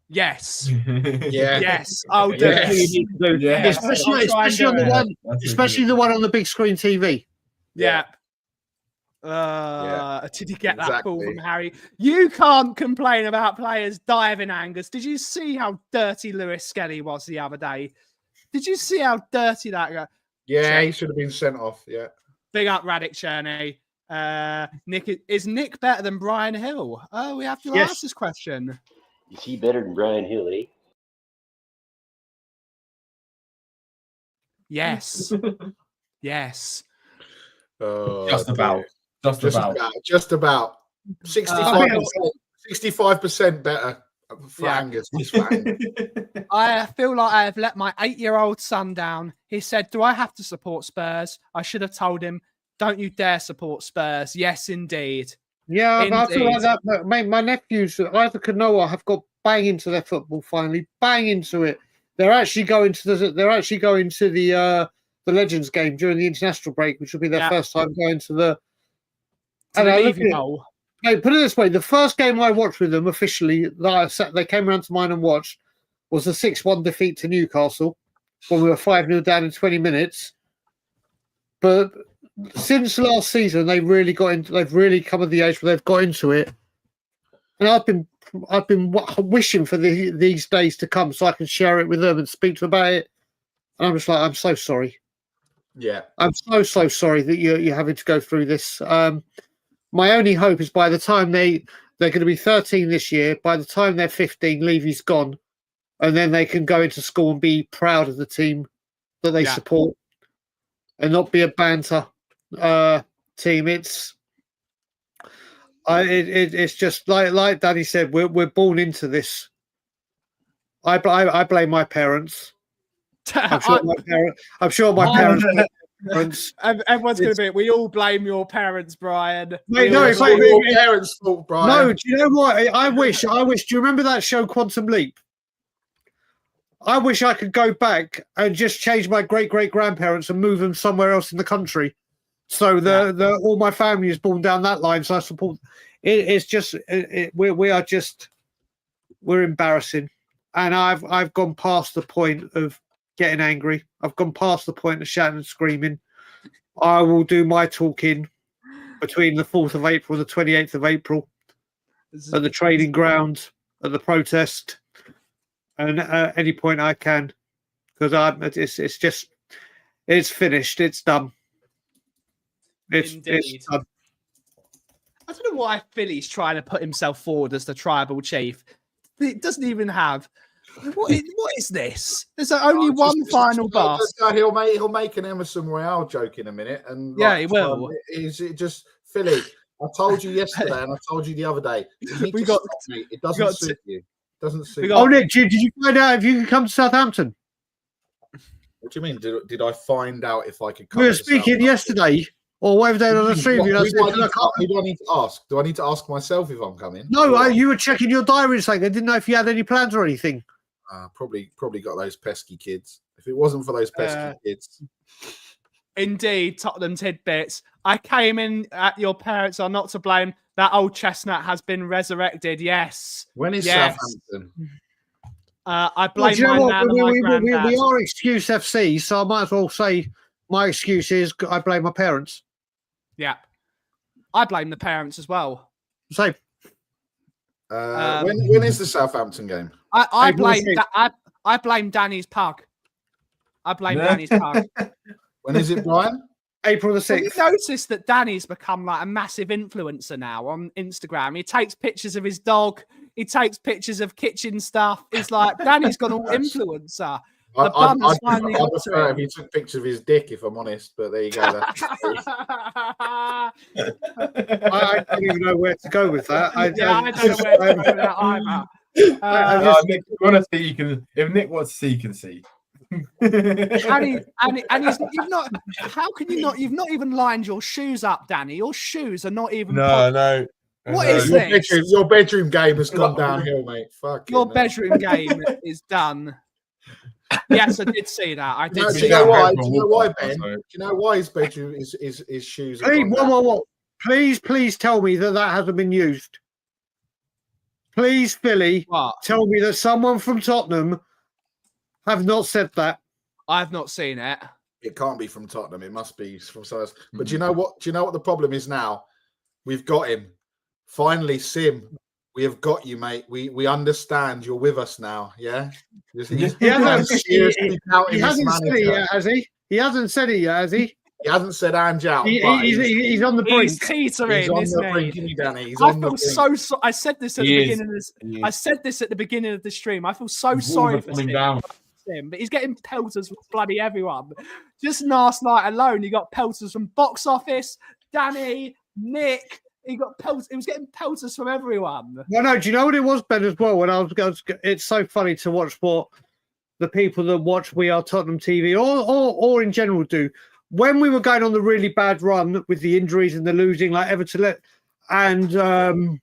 Speaker 2: Yes.
Speaker 6: Yeah.
Speaker 2: Yes. Oh,
Speaker 3: Yes.
Speaker 2: Yeah.
Speaker 3: Especially on the one, especially the one on the big screen TV.
Speaker 2: Yeah. Did you get that ball from Harry? You can't complain about players diving, Angus. Did you see how dirty Lewis Skelly was the other day? Did you see how dirty that guy?
Speaker 6: Yeah, he should have been sent off. Yeah.
Speaker 2: Big up Radic Cherney. Nick, is Nick better than Brian Hill? Oh, we have to ask this question.
Speaker 8: Is he better than Brian Hill, eh?
Speaker 2: Yes. Yes.
Speaker 5: Just about.
Speaker 6: 65% better for Angus.
Speaker 2: I feel like I have let my 8-year-old son down. He said, "Do I have to support Spurs?" I should have told him, "Don't you dare support Spurs." Yes, indeed.
Speaker 3: Yeah, I feel like that. Mate, my nephews, either Canoa, have got bang into their football finally. Bang into it. They're actually going to the Legends game during the international break, which will be their first time going to the. And I look at it, put it this way: the first game I watched with them officially, they came around to mine and watched, was a 6-1 defeat to Newcastle when we were 5-0 down in 20 minutes. But since last season, they've really come of the age where they've got into it, and I've been wishing for these days to come so I can share it with them and speak to them about it. And I'm just like, I'm so sorry.
Speaker 6: Yeah,
Speaker 3: I'm so sorry that you're having to go through this. My only hope is by the time they They're going to be 13 this year. By the time they're 15, Levy's gone, and then they can go into school and be proud of the team that they support, and not be a banter team. It's just like Danny said. We're born into this. I blame my parents. I'm sure my parents.
Speaker 2: Everyone's going to be. We all blame your parents, Brian.
Speaker 3: Mate,
Speaker 6: It's all your parents' fault, Brian.
Speaker 3: No, do you know what? I wish. Do you remember that show Quantum Leap? I wish I could go back and just change my great-great-grandparents and move them somewhere else in the country. So all my family is born down that line. So I support. It's just we're embarrassing, and I've gone past the point of getting angry. I've gone past the point of shouting and screaming. I will do my talking between the 4th of April and the 28th of April at the training ground, at the protest, and at any point I can, because it's finished. It's done. It's done.
Speaker 2: I don't know why Philly's trying to put himself forward as the tribal chief. It doesn't even have. What is this? There's only one final boss.
Speaker 6: He'll make an Emerson Royale joke in a minute, and
Speaker 2: he will.
Speaker 6: Is it just Philly? I told you yesterday, and I told you the other day. It doesn't suit you. Doesn't suit.
Speaker 3: Nick, did you find out if you could come to Southampton?
Speaker 6: What do you mean? Did I find out if I could come?
Speaker 3: We were speaking yesterday, or whatever day on the stream.
Speaker 6: Who do I need to ask? Do I need to ask myself if I'm coming?
Speaker 3: No, you were checking your diary and saying I didn't know if you had any plans or anything.
Speaker 6: Probably got those pesky kids. If it wasn't for those pesky kids.
Speaker 2: Indeed, Tottenham tidbits. I came in at your parents are not to blame. That old chestnut has been resurrected. Yes.
Speaker 6: When is Southampton?
Speaker 2: I blame my nan and my granddad.
Speaker 3: We are Excuse FC, so I might as well say my excuse is I blame my parents.
Speaker 2: Yeah. I blame the parents as well.
Speaker 3: Same.
Speaker 6: When is the Southampton game?
Speaker 2: I blame Danny's pug. I blame Danny's pug.
Speaker 6: When is it, Brian?
Speaker 3: April the 6th.
Speaker 2: Have you noticed that Danny's become like a massive influencer now on Instagram? He takes pictures of his dog. He takes pictures of kitchen stuff. He's like, Danny's gone all influencer.
Speaker 6: I prefer if he took pictures of his dick, if I'm honest, but there you go.
Speaker 3: I don't even know where to go with that.
Speaker 2: I don't know where to go with that either.
Speaker 5: Nick, if Nick wants to see, he can see.
Speaker 2: and you've not. How can you not? You've not even lined your shoes up, Danny. Your shoes are not even.
Speaker 5: No.
Speaker 2: What is this?
Speaker 6: Your bedroom game has gone downhill, mate. Fuck
Speaker 2: your bedroom game is done. Yes, I did see that. I did.
Speaker 6: Do you know why? Do you know why, Ben? Do you know why his bedroom his shoes?
Speaker 3: Please tell me that hasn't been used. Please, Philly, tell me that someone from Tottenham have not said that.
Speaker 2: I've not seen it.
Speaker 6: It can't be from Tottenham. It must be from somewhere else. But do you know what? Do you know what the problem is now? We've got him. Finally, Sim. We have got you, mate. We understand. You're with us now. Yeah.
Speaker 3: He hasn't said it yet, has he? He hasn't said it yet, has he?
Speaker 6: He hasn't said Ange out.
Speaker 3: He's on the brink.
Speaker 2: He's teetering.
Speaker 6: He's on the brink, Danny. He's
Speaker 2: I
Speaker 6: on the
Speaker 2: feel
Speaker 6: brink.
Speaker 2: so. I said this at the beginning of this. I said this at the beginning of the stream. I feel so sorry for him, but he's getting pelters from bloody everyone. Just last night alone, he got pelters from Box Office, Danny, Nick. He got pelters. He was getting pelters from everyone.
Speaker 3: No. Do you know what it was, Ben, as well? When I was it's so funny to watch what the people that watch We Are Tottenham TV or in general do. When we were going on the really bad run with the injuries and the losing, like Everton, and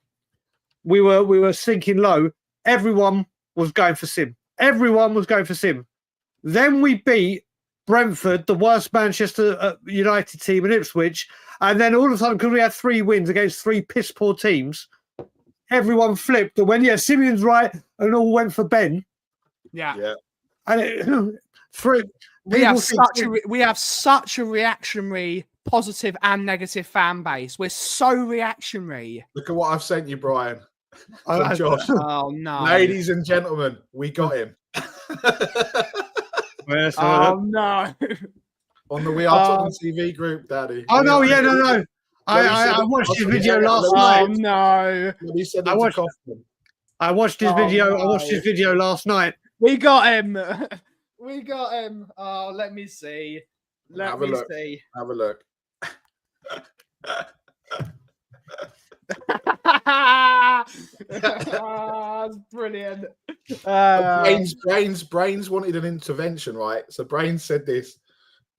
Speaker 3: we were sinking low, everyone was going for Sim. Everyone was going for Sim. Then we beat Brentford, the worst Manchester United team in Ipswich, and then all of a sudden, because we had 3 wins against 3 piss poor teams, everyone flipped. And when Simeon's right, and all went for Ben.
Speaker 2: Yeah.
Speaker 3: And
Speaker 2: we have such a reactionary, positive and negative fan base. We're so reactionary.
Speaker 6: Look at what I've sent you, Brian. From Josh.
Speaker 2: Oh no,
Speaker 6: ladies and gentlemen, we got him.
Speaker 2: Oh no.
Speaker 6: On the We Are Tottenham TV group, Daddy.
Speaker 3: Oh no, no. I watched his video last
Speaker 2: Oh
Speaker 3: night.
Speaker 2: no,
Speaker 6: He said
Speaker 3: I
Speaker 6: it to
Speaker 3: watched-
Speaker 6: Kaufman.
Speaker 3: I watched his
Speaker 2: Oh,
Speaker 3: video. I
Speaker 2: no.
Speaker 3: watched his video last night.
Speaker 2: we got him. We got him. Oh, let me see. Let
Speaker 6: Have a
Speaker 2: me
Speaker 6: look.
Speaker 2: see.
Speaker 6: Have a look.
Speaker 2: That's brilliant. Uh,
Speaker 6: Brains wanted an intervention, right? So Brains said this.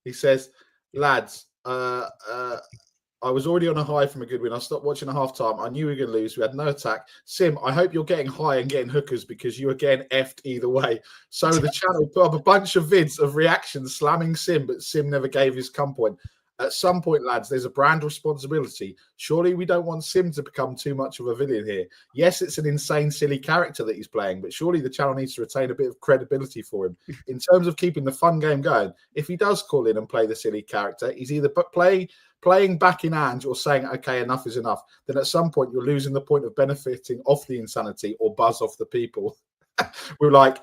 Speaker 6: He says, "Lads, I was already on a high from a good win. I stopped watching at half time. I knew we were going to lose. We had no attack. Sim, I hope you're getting high and getting hookers because you were getting effed either way." So the channel put up a bunch of vids of reactions slamming Sim, but Sim never gave his come point. At some point, lads, there's a brand responsibility. Surely we don't want Sim to become too much of a villain here. Yes, it's an insane, silly character that he's playing, but surely the channel needs to retain a bit of credibility for him. In terms of keeping the fun game going, if he does call in and play the silly character, he's either playing back in Ange or saying, okay, enough is enough. Then at some point, you're losing the point of benefiting off the insanity or buzz off the people. we were like,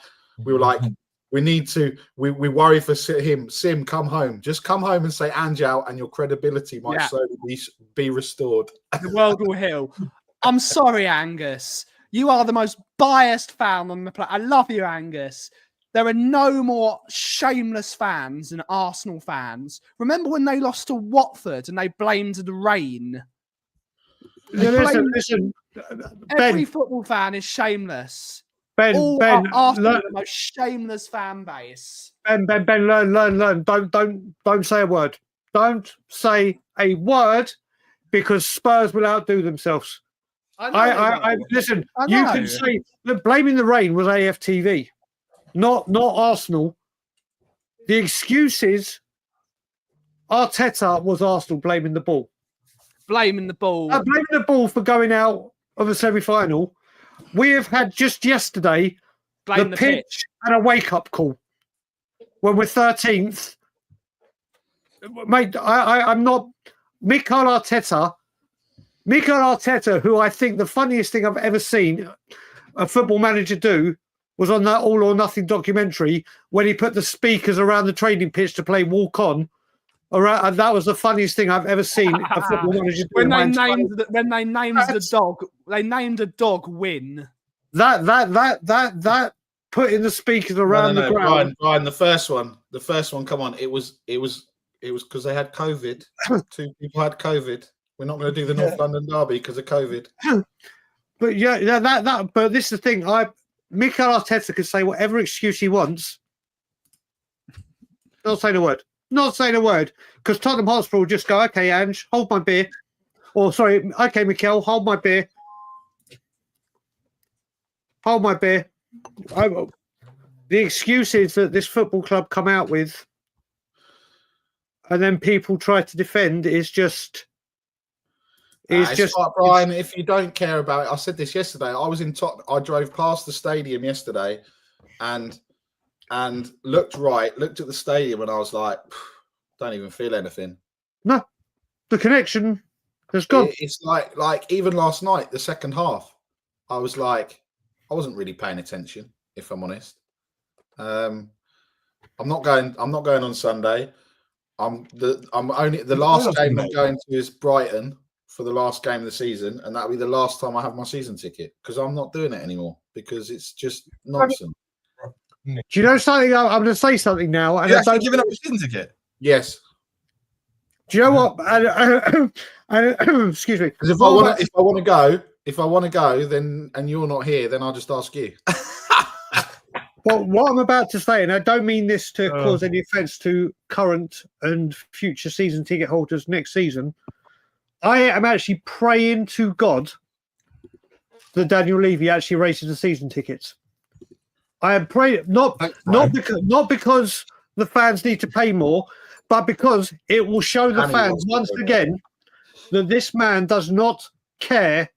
Speaker 6: we need to, we worry for him. Sim, come home. Just come home and say Ange out and your credibility might slowly be restored.
Speaker 2: the world will heal. I'm sorry, Angus. You are the most biased fan on the planet. I love you, Angus. There are no more shameless fans than Arsenal fans. Remember when they lost to Watford and they blamed the rain?
Speaker 3: Listen,
Speaker 2: Every
Speaker 3: Ben,
Speaker 2: football fan is shameless.
Speaker 3: Ben,
Speaker 2: Arsenal
Speaker 3: learn,
Speaker 2: are the most shameless fan base.
Speaker 3: Ben, learn. Don't say a word. Don't say a word because Spurs will outdo themselves. I listen. You can say that blaming the rain was AFTV, not Arsenal. The excuse is Arteta was Arsenal blaming the ball.
Speaker 2: Blaming the ball.
Speaker 3: Blaming the ball for going out of a semi-final. We have had just yesterday
Speaker 2: Blame
Speaker 3: the pitch and a wake-up call when we're 13th. Mate, I'm not... Mikel Arteta, who I think the funniest thing I've ever seen a football manager do was on that All or Nothing documentary when he put the speakers around the training pitch to play Walk On. And that was the funniest thing I've ever seen a football manager do.
Speaker 2: When they named the dog, they named a dog Win.
Speaker 3: That putting the speakers around the ground.
Speaker 6: Brian, the first one, come on. It was because they had COVID. 2 people had COVID. We're not going to do the North London derby because of COVID.
Speaker 3: But but this is the thing. Mikel Arteta can say whatever excuse he wants. Not saying a word. Not saying a word. Because Tottenham Hotspur will just go, okay, Ange, hold my beer. Or sorry, okay, Mikel, hold my beer. Hold my beer. The excuses that this football club come out with and then people try to defend is just...
Speaker 6: Brian, if you don't care about it, I said this yesterday. I was in Tottenham. I drove past the stadium yesterday and looked at the stadium and I was like, don't even feel anything.
Speaker 3: No, the connection has gone.
Speaker 6: It's like even last night, the second half, I was like, I wasn't really paying attention, if I'm honest. I'm not going on Sunday. The last game I'm going to is Brighton for the last game of the season, and that'll be the last time I have my season ticket because I'm not doing it anymore because it's just nonsense.
Speaker 3: Do you know something? I'm going to say something now. And
Speaker 5: You're actually giving up your season ticket?
Speaker 6: Yes.
Speaker 3: Do you know what? Excuse me.
Speaker 6: Because if I want to go, then and you're not here, then I'll just ask you.
Speaker 3: Well, what I'm about to say, and I don't mean this to cause any offence to current and future season ticket holders next season, I am actually praying to God that Daniel Levy actually raises the season tickets. I am praying not because the fans need to pay more, but because it will show the fans once again that this man does not care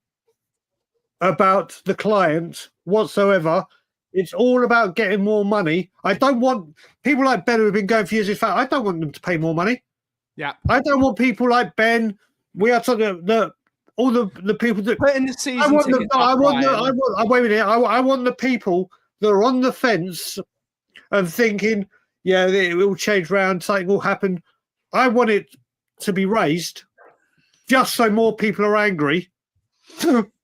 Speaker 3: about the client whatsoever. It's all about getting more money. I don't want people like Ben who have been going for years. I don't want them to pay more money.
Speaker 2: Yeah,
Speaker 3: I don't want people like Ben. We are talking all the people that
Speaker 2: put in the season. I want
Speaker 3: the people that are on the fence and thinking, yeah, it will change round, something will happen. I want it to be raised. just so more people are angry.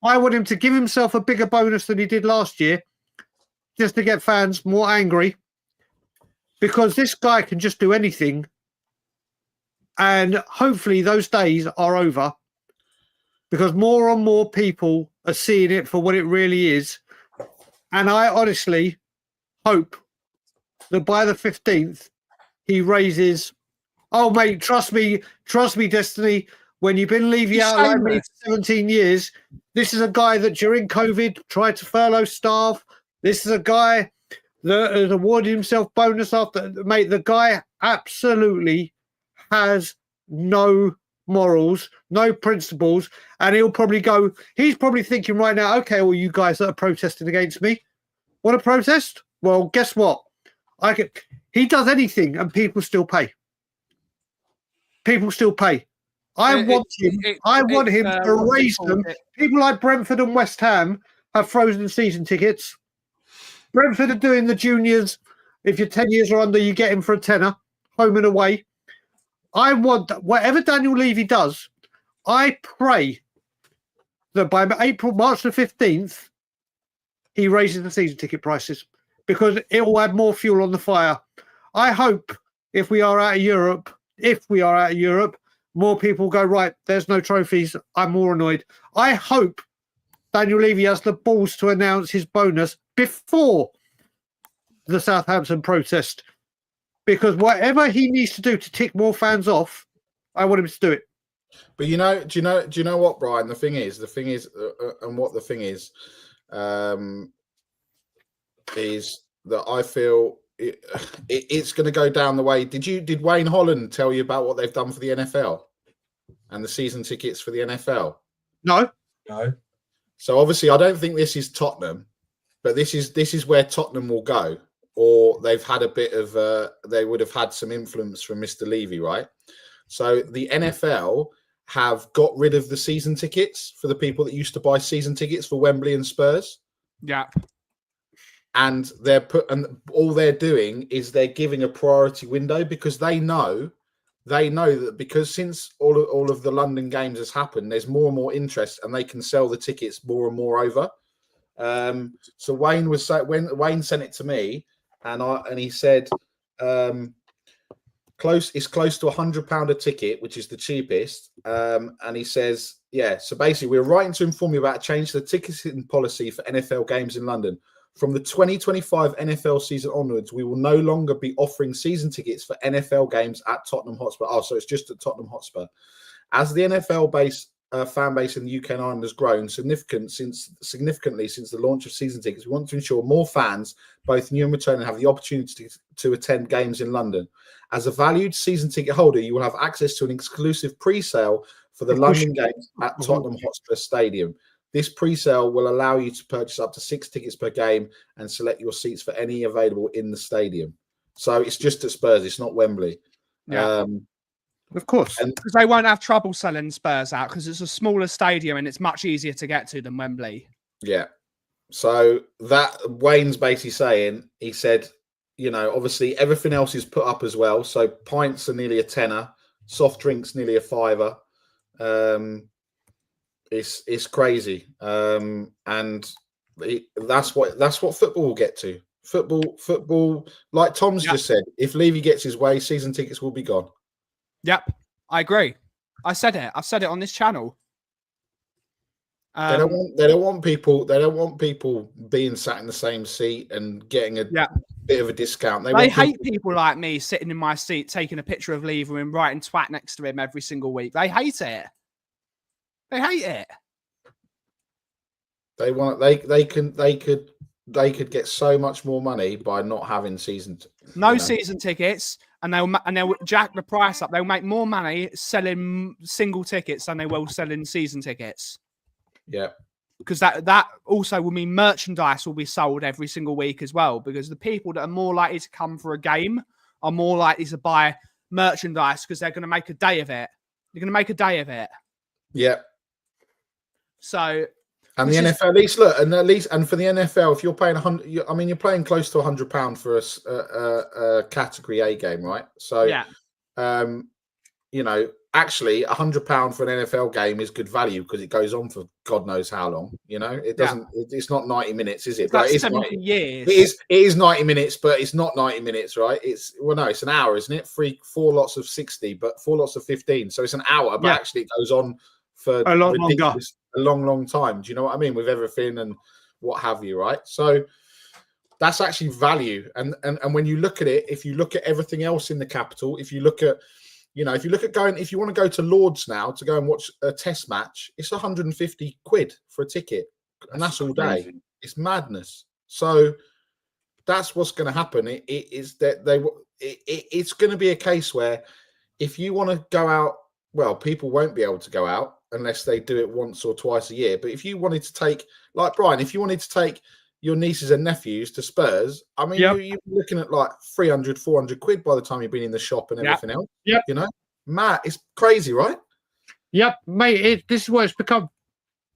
Speaker 3: I want him to give himself a bigger bonus than he did last year, just to get fans more angry, because this guy can just do anything. And hopefully those days are over, because more and more people are seeing it for what it really is. And I honestly hope that by the 15th, he raises. Oh, mate, trust me, Destiny. When you've been Levy out like me for 17 years, this is a guy that during COVID tried to furlough staff. This is a guy that has awarded himself bonus after. Mate, the guy absolutely has no morals, no principles, and he'll probably go. He's probably thinking right now, okay, well, you guys that are protesting against me, want to protest? Well, guess what? He does anything, and people still pay. People still pay. I want him to raise them. People like Brentford and West Ham have frozen season tickets. Brentford are doing the juniors. If you're 10 years or under, you get him for a tenner, home and away. I want whatever Daniel Levy does. I pray that by March the 15th, he raises the season ticket prices, because it will add more fuel on the fire. I hope if we are out of Europe, more people go, right, there's no trophies. I'm more annoyed. I hope Daniel Levy has the balls to announce his bonus before the Southampton protest, because whatever he needs to do to tick more fans off, I want him to do it.
Speaker 6: But do you know what, Brian? The thing is, is that I feel it's going to go down the way. Did Wayne Holland tell you about what they've done for the NFL and the season tickets for the NFL?
Speaker 3: No.
Speaker 6: So obviously, I don't think this is Tottenham, but this is where Tottenham will go, or they've had a bit of they would have had some influence from Mr. Levy, right? So the NFL have got rid of the season tickets for the people that used to buy season tickets for Wembley and Spurs.
Speaker 2: Yeah.
Speaker 6: And all they're doing is they're giving a priority window, because they know that because since all of the London games has happened, there's more and more interest, and they can sell the tickets more and more over. So Wayne when Wayne sent it to me, and he said it's close to £100 a ticket, which is the cheapest. And he says, yeah. So basically, we're writing to inform you about a change to the ticketing policy for NFL games in London. From the 2025 NFL season onwards, we will no longer be offering season tickets for NFL games at Tottenham Hotspur. Oh, so it's just at Tottenham Hotspur. As the NFL fan base in the UK and Ireland has grown significantly since the launch of season tickets, we want to ensure more fans, both new and returning, have the opportunity to attend games in London. As a valued season ticket holder, you will have access to an exclusive pre-sale for the London games at Tottenham Hotspur Stadium. This pre-sale will allow you to purchase up to 6 tickets per game and select your seats for any available in the stadium. So it's just at Spurs. It's not Wembley.
Speaker 2: Yeah.
Speaker 3: Of course.
Speaker 2: Because they won't have trouble selling Spurs out, because it's a smaller stadium and it's much easier to get to than Wembley.
Speaker 6: Yeah. So that Wayne's basically saying, he said, obviously everything else is put up as well. So pints are nearly a tenner, soft drinks nearly a fiver. It's crazy, and that's what football will get to. Football, like Tom's just said, if Levy gets his way, season tickets will be gone.
Speaker 2: Yep, I agree. I said it. I've said it on this channel.
Speaker 6: They don't want people being sat in the same seat and getting a bit of a discount.
Speaker 2: They hate people like me sitting in my seat, taking a picture of Levy and writing twat next to him every single week. They hate it. They hate it.
Speaker 6: They could get so much more money by not having season
Speaker 2: tickets, and they'll jack the price up. They'll make more money selling single tickets than they will selling season tickets.
Speaker 6: Yeah,
Speaker 2: because that also will mean merchandise will be sold every single week as well. Because the people that are more likely to come for a game are more likely to buy merchandise, because they're going to make a day of it. They're going to make a day of it.
Speaker 6: Yeah.
Speaker 2: So,
Speaker 6: and the NFL, and for the NFL, if you're paying $100, you're paying close to £100 for a Category A game, right? So,
Speaker 2: yeah,
Speaker 6: actually £100 for an NFL game is good value because it goes on for God knows how long. You know, it doesn't. It's not 90 minutes, is it?
Speaker 2: It's like
Speaker 6: It's
Speaker 2: 70 years.
Speaker 6: It is 90 minutes, but it's not 90 minutes, right? It's it's an hour, isn't it? Four lots of 60, but 4 lots of 15. So it's an hour, but actually it goes on for
Speaker 3: a lot longer,
Speaker 6: a long time. Do you know what I mean? With everything and what have you, right? So that's actually value. And when you look at it, if you look at everything else in the capital, if you look at if you want to go to Lord's now to go and watch a test match, it's 150 quid for a ticket. And that's all day. Crazy. It's madness. So that's what's going to happen. It's going to be a case where if you want to go out, well, people won't be able to go out unless they do it once or twice a year. But if you wanted to take, like Brian, if you wanted to take your nieces and nephews to Spurs, I mean, you're looking at like 300, 400 quid by the time you've been in the shop and everything else.
Speaker 3: Yep.
Speaker 6: You know, Matt, it's crazy, right?
Speaker 3: Yep, mate. This is what it's become.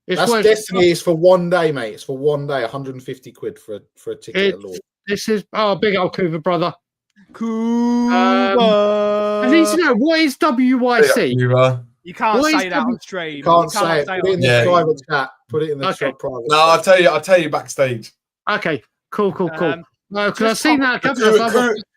Speaker 6: That's Destiny is for one day, mate. It's for one day, 150 quid for a ticket at Lord.
Speaker 3: This is big old Cougar brother.
Speaker 2: Cougar.
Speaker 3: I need to know, what is WYC?
Speaker 2: You can't say that on stream.
Speaker 6: You can't say it. Put it in the private chat. Put it in the private.
Speaker 5: No, I'll tell you backstage.
Speaker 3: Okay, cool. No, because I've seen that.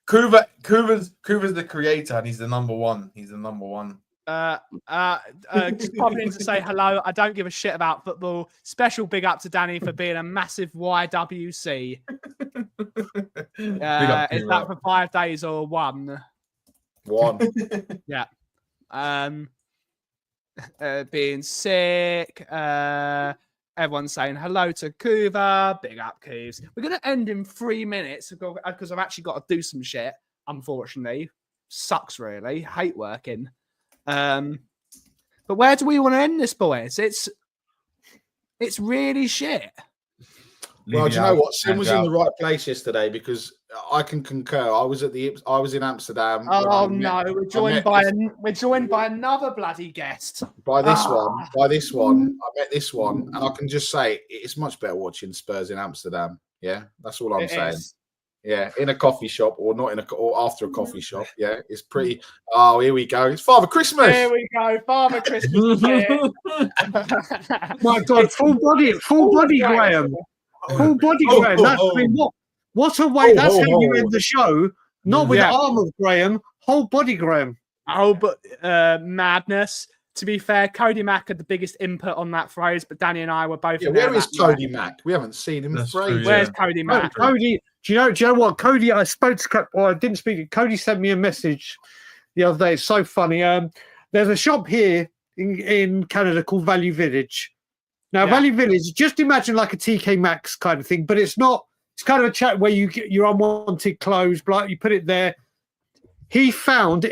Speaker 5: Kuva's the creator, and he's the number one. He's the number one.
Speaker 2: Just popping in to say hello. I don't give a shit about football. Special big up to Danny for being a massive YWC. Is that for 5 days or one?
Speaker 6: One.
Speaker 2: Yeah. Being sick. Everyone's saying hello to Kuva. Big up, Coos. We're going to end in 3 minutes because I've actually got to do some shit, unfortunately. Sucks, really. Hate working. But where do we want to end this, boys? It's really shit.
Speaker 6: Well, do you know what? Sim was in the right place yesterday because I can concur. I was in Amsterdam.
Speaker 2: Oh no, we're joined by another bloody guest.
Speaker 6: By this one, I met this one, and I can just say it's much better watching Spurs in Amsterdam. Yeah, that's all I'm saying. Yeah, in a coffee shop or not or after a coffee shop. Yeah, it's pretty. Oh, here we go. It's Father Christmas.
Speaker 2: Here we go, Father Christmas.
Speaker 3: My God, full body, Graham. Full body, Graham. What a way! That's how you end the show. Not with the arm of Graham, whole body, Graham.
Speaker 2: Oh, but madness. To be fair, Cody Mack had the biggest input on that phrase, but Danny and I were both.
Speaker 6: Yeah, where is Cody Mack? We haven't seen him.
Speaker 2: Where's Cody Mack?
Speaker 3: Cody, do you know what? Cody, I spoke to. Well, I didn't speak to Cody. Sent me a message the other day. It's so funny. There's a shop here in Canada called Value Village. Now, Value Village, just imagine like a TK Maxx kind of thing, but it's not. It's kind of a chat where you get your unwanted clothes, like you put it there. He found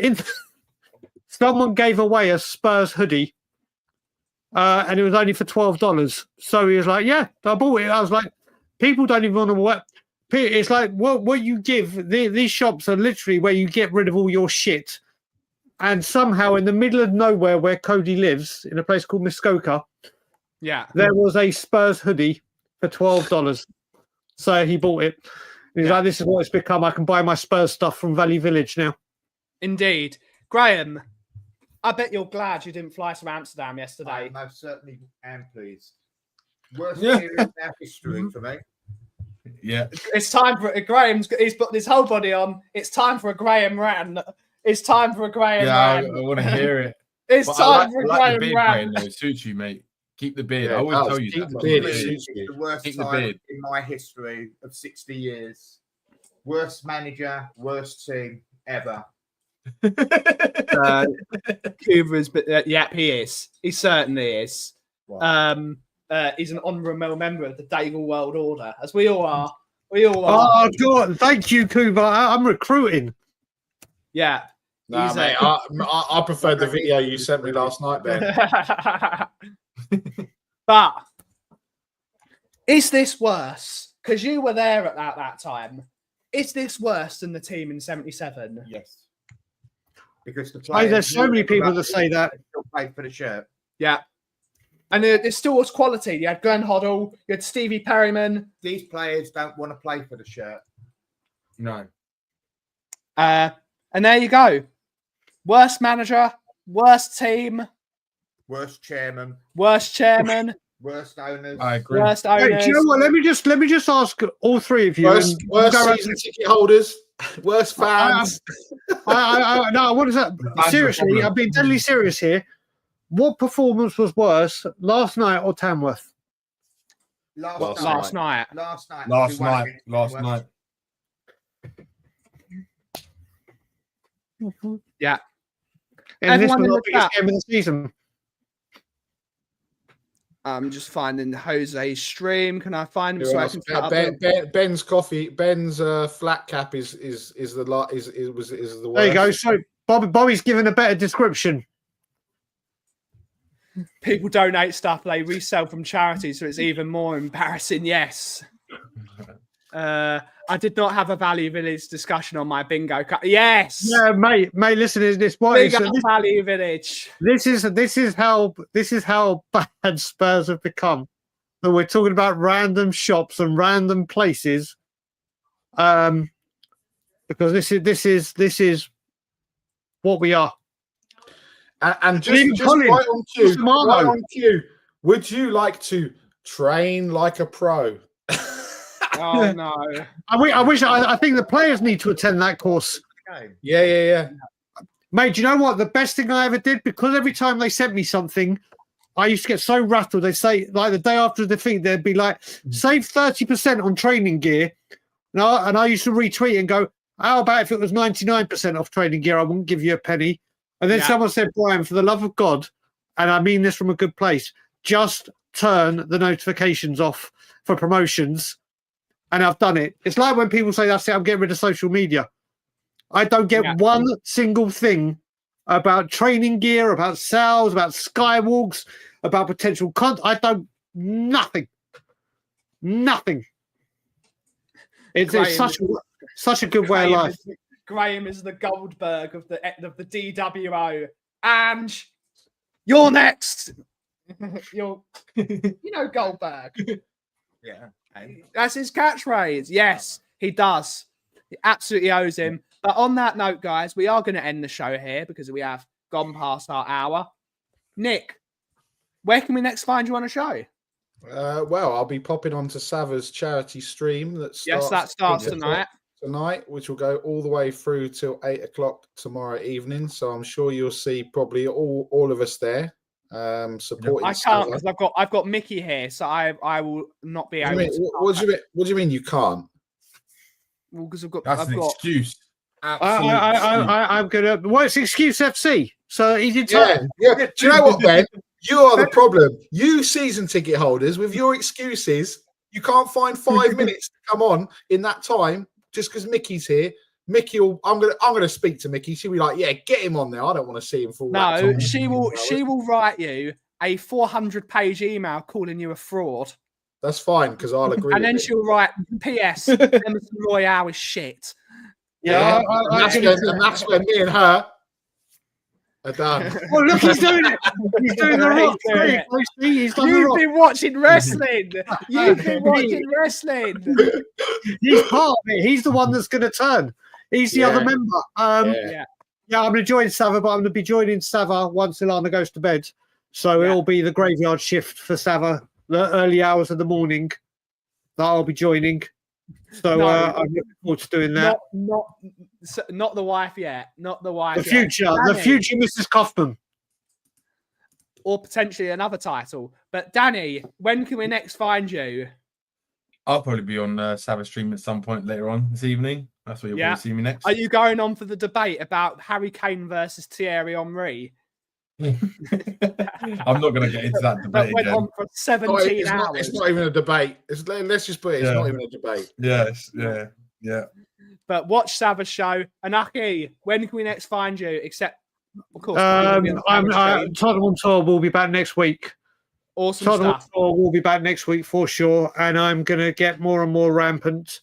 Speaker 3: someone gave away a Spurs hoodie, and it was only for $12. So he was like, "Yeah, I bought it." I was like, "People don't even want to work." It's like what you give. These shops are literally where you get rid of all your shit, and somehow in the middle of nowhere where Cody lives, in a place called Muskoka.
Speaker 2: Yeah,
Speaker 3: there was a Spurs hoodie for $12, so he bought it. He's like, "This is what it's become. I can buy my Spurs stuff from Valley Village now."
Speaker 2: Indeed, Graham. I bet you're glad you didn't fly to Amsterdam yesterday.
Speaker 9: I most certainly am pleased. Worst period in our history for me.
Speaker 5: Yeah,
Speaker 2: it's time for Graham's. He's put his whole body on. It's time for a Graham rant. It's time for a Graham rant.
Speaker 5: I want to hear it.
Speaker 2: It's time for a Graham rant.
Speaker 5: It suits you, mate. Keep the beard.
Speaker 6: Yeah,
Speaker 5: I always tell you
Speaker 6: keep
Speaker 5: that.
Speaker 6: The beard.
Speaker 9: It's the worst time in my history of 60 years. Worst manager, worst team ever.
Speaker 2: Kuva's, but he is. He certainly is.
Speaker 9: Wow.
Speaker 2: He's an honourable member of the Daigle World Order, as we all are.
Speaker 3: Oh, God. Thank you, Kuva. I'm recruiting.
Speaker 2: Yeah.
Speaker 6: No, mate. I preferred the video you sent me last night, Ben.
Speaker 2: But is this worse? Because you were there at that time. Is this worse than the team in '77?
Speaker 9: Yes. Because the players,
Speaker 3: there's so many people that say that.
Speaker 9: Still paid for the shirt.
Speaker 2: Yeah. And there still was quality. You had Glenn Hoddle, you had Stevie Perryman.
Speaker 9: These players don't want to play for the shirt.
Speaker 5: No.
Speaker 2: And there you go. Worst manager, Worst team,
Speaker 9: Worst chairman,
Speaker 2: worst chairman,
Speaker 9: worst owners.
Speaker 5: I agree.
Speaker 2: worst
Speaker 3: Hey,
Speaker 2: owners.
Speaker 3: do you know what? Let me just ask all three of you.
Speaker 6: Worst,
Speaker 3: and
Speaker 6: worst
Speaker 3: go around-
Speaker 6: season ticket holders, worst fans.
Speaker 3: no, what is that?
Speaker 5: Fans are
Speaker 3: Seriously,
Speaker 5: problem.
Speaker 3: I'm being deadly serious here. What performance was worse, last night or Tamworth?
Speaker 2: Last night.
Speaker 9: Last night.
Speaker 5: Last
Speaker 9: we won
Speaker 5: night.
Speaker 9: against
Speaker 5: Last
Speaker 9: Tamworth.
Speaker 5: night.
Speaker 2: Yeah.
Speaker 3: And this
Speaker 2: Everyone
Speaker 3: was
Speaker 2: in
Speaker 3: the
Speaker 2: the
Speaker 3: biggest
Speaker 2: chat.
Speaker 3: game of the season.
Speaker 2: I'm just finding Jose's stream. Can I find him
Speaker 6: Who
Speaker 2: so I
Speaker 6: else?
Speaker 2: can put up the-
Speaker 6: Ben's coffee. Ben's flat cap is the lot is the worst.
Speaker 3: There you go. So Bobby's given a better description.
Speaker 2: People donate stuff they resell from charity, so it's even more embarrassing. Yes. I did not have a Value Village discussion on my bingo card. Yes.
Speaker 3: Yeah, mate. Listen, is this what
Speaker 2: Big
Speaker 3: is
Speaker 2: up Value Village.
Speaker 3: this is how bad Spurs have become. So we're talking about random shops and random places, because this is what we are.
Speaker 6: And
Speaker 3: Even
Speaker 6: just
Speaker 3: Colin,
Speaker 6: right on cue,
Speaker 3: Samano.
Speaker 6: right on cue. Would you like to train like a pro?
Speaker 2: Oh no.
Speaker 3: I think the players need to attend that course.
Speaker 6: Yeah.
Speaker 3: Mate, do you know what? The best thing I ever did, because every time they sent me something, I used to get so rattled. They'd say, like the day after the defeat, they'd be like, save 30% on training gear. And I used to retweet and go, how about if it was 99% off training gear? I wouldn't give you a penny. And then someone said, Brian, for the love of God, and I mean this from a good place, just turn the notifications off for promotions. And I've done it. It's like when people say, that's it, I'm getting rid of social media. I don't get one single thing about training gear, about sales, about skywalks, about potential I don't, nothing. It's such a good way of life.
Speaker 2: Graham is the Goldberg of the DWO. And you're next. You know Goldberg.
Speaker 9: Yeah.
Speaker 2: That's his catchphrase. Yes, he does. He absolutely owes him. But on that note, guys, we are going to end the show here because we have gone past our hour. Nick, where can we next find you on a show?
Speaker 6: Well, I'll be popping onto Sava's charity stream that starts
Speaker 2: tonight.
Speaker 6: Which will go all the way through till 8:00 tomorrow evening. So I'm sure you'll see probably all of us there supporting.
Speaker 2: I can't because I've got Mickey here, so I will not be able to.
Speaker 6: What do you mean you can't?
Speaker 2: Well, because
Speaker 5: That's an excuse.
Speaker 3: I'm gonna. What's excuse FC? So he's entitled.
Speaker 6: Yeah. Do you know what, Ben? You are the problem. You season ticket holders with your excuses. You can't find 5 minutes to come on in that time just because Mickey's here. Mickey will. I'm gonna speak to Mickey. She'll be like, "Yeah, get him on there. I don't want to see him fall."
Speaker 2: No, she will write you a 400-page email calling you a fraud.
Speaker 6: That's fine because I'll agree.
Speaker 2: And then she'll write, "P.S. Emerson Royale is shit."
Speaker 6: Yeah, and that's when me and her are done.
Speaker 3: Well, look, he's doing it. He's doing the rock. He's done the
Speaker 2: You've
Speaker 3: rock.
Speaker 2: been watching wrestling. You've been watching wrestling.
Speaker 3: He's part of it. He's the one that's going to turn. He's the other member. I'm going to join Sava, but I'm going to be joining Sava once Ilana goes to bed. So it'll be the graveyard shift for Sava, the early hours of the morning that I'll be joining. So I'm looking forward to doing that.
Speaker 2: Not the wife yet. Not the wife.
Speaker 3: The future, the future Mrs. Kaufman.
Speaker 2: Or potentially another title. But Danny, when can we next find you?
Speaker 5: I'll probably be on Savage Stream at some point later on this evening. That's where you'll probably see me next.
Speaker 2: Are you going on for the debate about Harry Kane versus Thierry Henry?
Speaker 5: I'm not going to get into that debate
Speaker 2: That went
Speaker 5: again.
Speaker 2: on for 17 hours.
Speaker 6: It's not even a debate. Let's just put it. It's not even a debate.
Speaker 5: Yes, yeah.
Speaker 2: But watch Sava's show. Anaki, when can we next find you? Except, of course,
Speaker 3: Tottenham on Tour will be back next week.
Speaker 2: Awesome
Speaker 3: Tottenham
Speaker 2: stuff.
Speaker 3: on Tour will be back next week for sure, and I'm going to get more and more rampant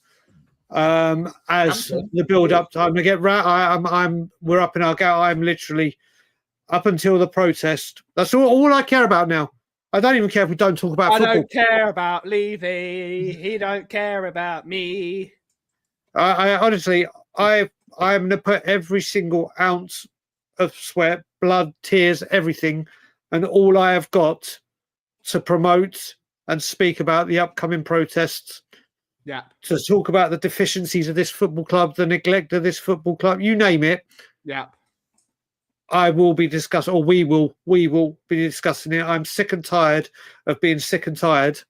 Speaker 3: as the build up. I'm going to get. We're up in our go. I'm literally up until the protest. That's all I care about now. I don't even care if we don't talk about football.
Speaker 2: I don't care about Levy. He don't care about me.
Speaker 3: I honestly, I'm going to put every single ounce of sweat, blood, tears, everything. And all I have got to promote and speak about the upcoming protests,
Speaker 2: Yeah.
Speaker 3: to talk about the deficiencies of this football club, the neglect of this football club, you name it.
Speaker 2: Yeah.
Speaker 3: I will be discussing, or we will be discussing it. I'm sick and tired of being sick and tired.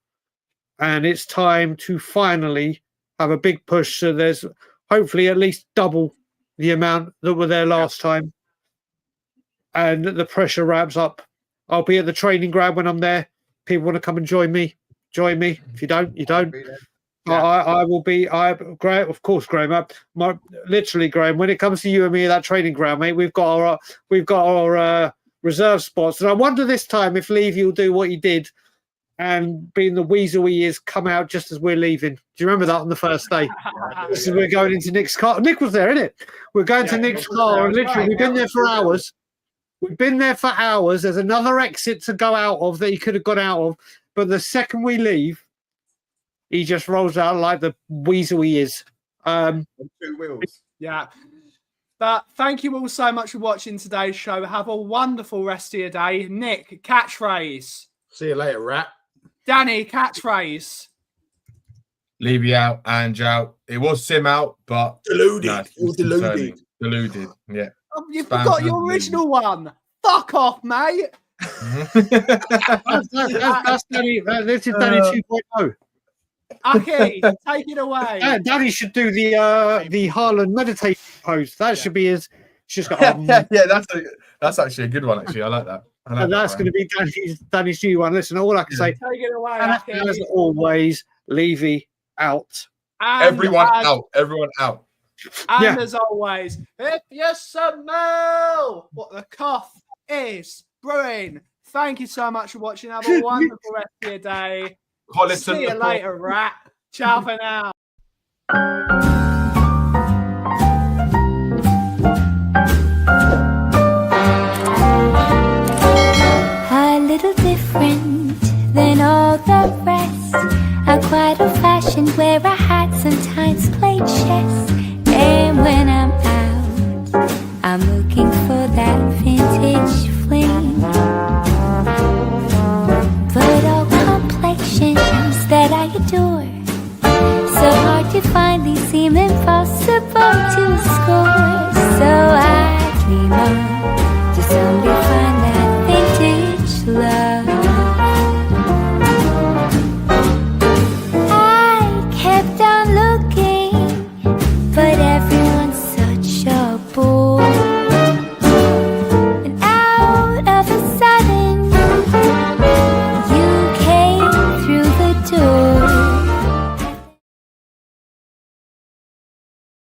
Speaker 3: And it's time to finally have a big push. So there's hopefully at least double the amount that were there last time. And the pressure ramps up. I'll be at the training ground when I'm there. People want to come and join me. Join me. If you don't, you don't. I will be. Graham, of course, Graham. Literally, Graham. When it comes to you and me at that training ground, mate, we've got our reserve spots. And I wonder this time if Levy will do what he did, and being the weasel he is, come out just as we're leaving. Do you remember that on the first day? This is, we're going into Nick's car. Nick was there, isn't it? We're going to Nick's car, and literally, we've been there for hours. We've been there for hours. There's another exit to go out of that he could have got out of, but the second we leave, he just rolls out like the weasel he is.
Speaker 6: 2 wheels.
Speaker 2: Yeah. But thank you all so much for watching today's show. Have a wonderful rest of your day. Nick, catchphrase.
Speaker 6: See you later, rat.
Speaker 2: Danny, catchphrase.
Speaker 5: Levy out, Ange out. It was Sim out, but
Speaker 6: Deluded.
Speaker 5: Nah,
Speaker 6: It was deluded.
Speaker 5: Deluded. Yeah.
Speaker 2: Oh, you
Speaker 5: Spam
Speaker 2: forgot your
Speaker 5: deluded.
Speaker 2: original one. Fuck off, mate.
Speaker 3: That's Danny. This is Danny 2.0.
Speaker 2: Aki, take it away.
Speaker 3: Danny should do the Haaland meditation pose. That should be his. She's got.
Speaker 5: Yeah, that's actually a good one. Actually, I like that.
Speaker 3: And that's going to be Danny's new one. Listen, all I can say,
Speaker 2: Take it away,
Speaker 3: and
Speaker 2: Aki.
Speaker 3: as always, Levy out.
Speaker 2: And
Speaker 5: Everyone out. Everyone out.
Speaker 2: And as always, if you smell what the cough is brewing, thank you so much for watching. Have a wonderful rest of your day. See you later, rat. Ciao for now.
Speaker 1: A little different than all the rest. I'm quite old-fashioned, wear a hat, sometimes play chess. And when I'm out, I'm looking for that vintage fling. But all complexions that I adore, so hard to find, these seem impossible to score. So I dream on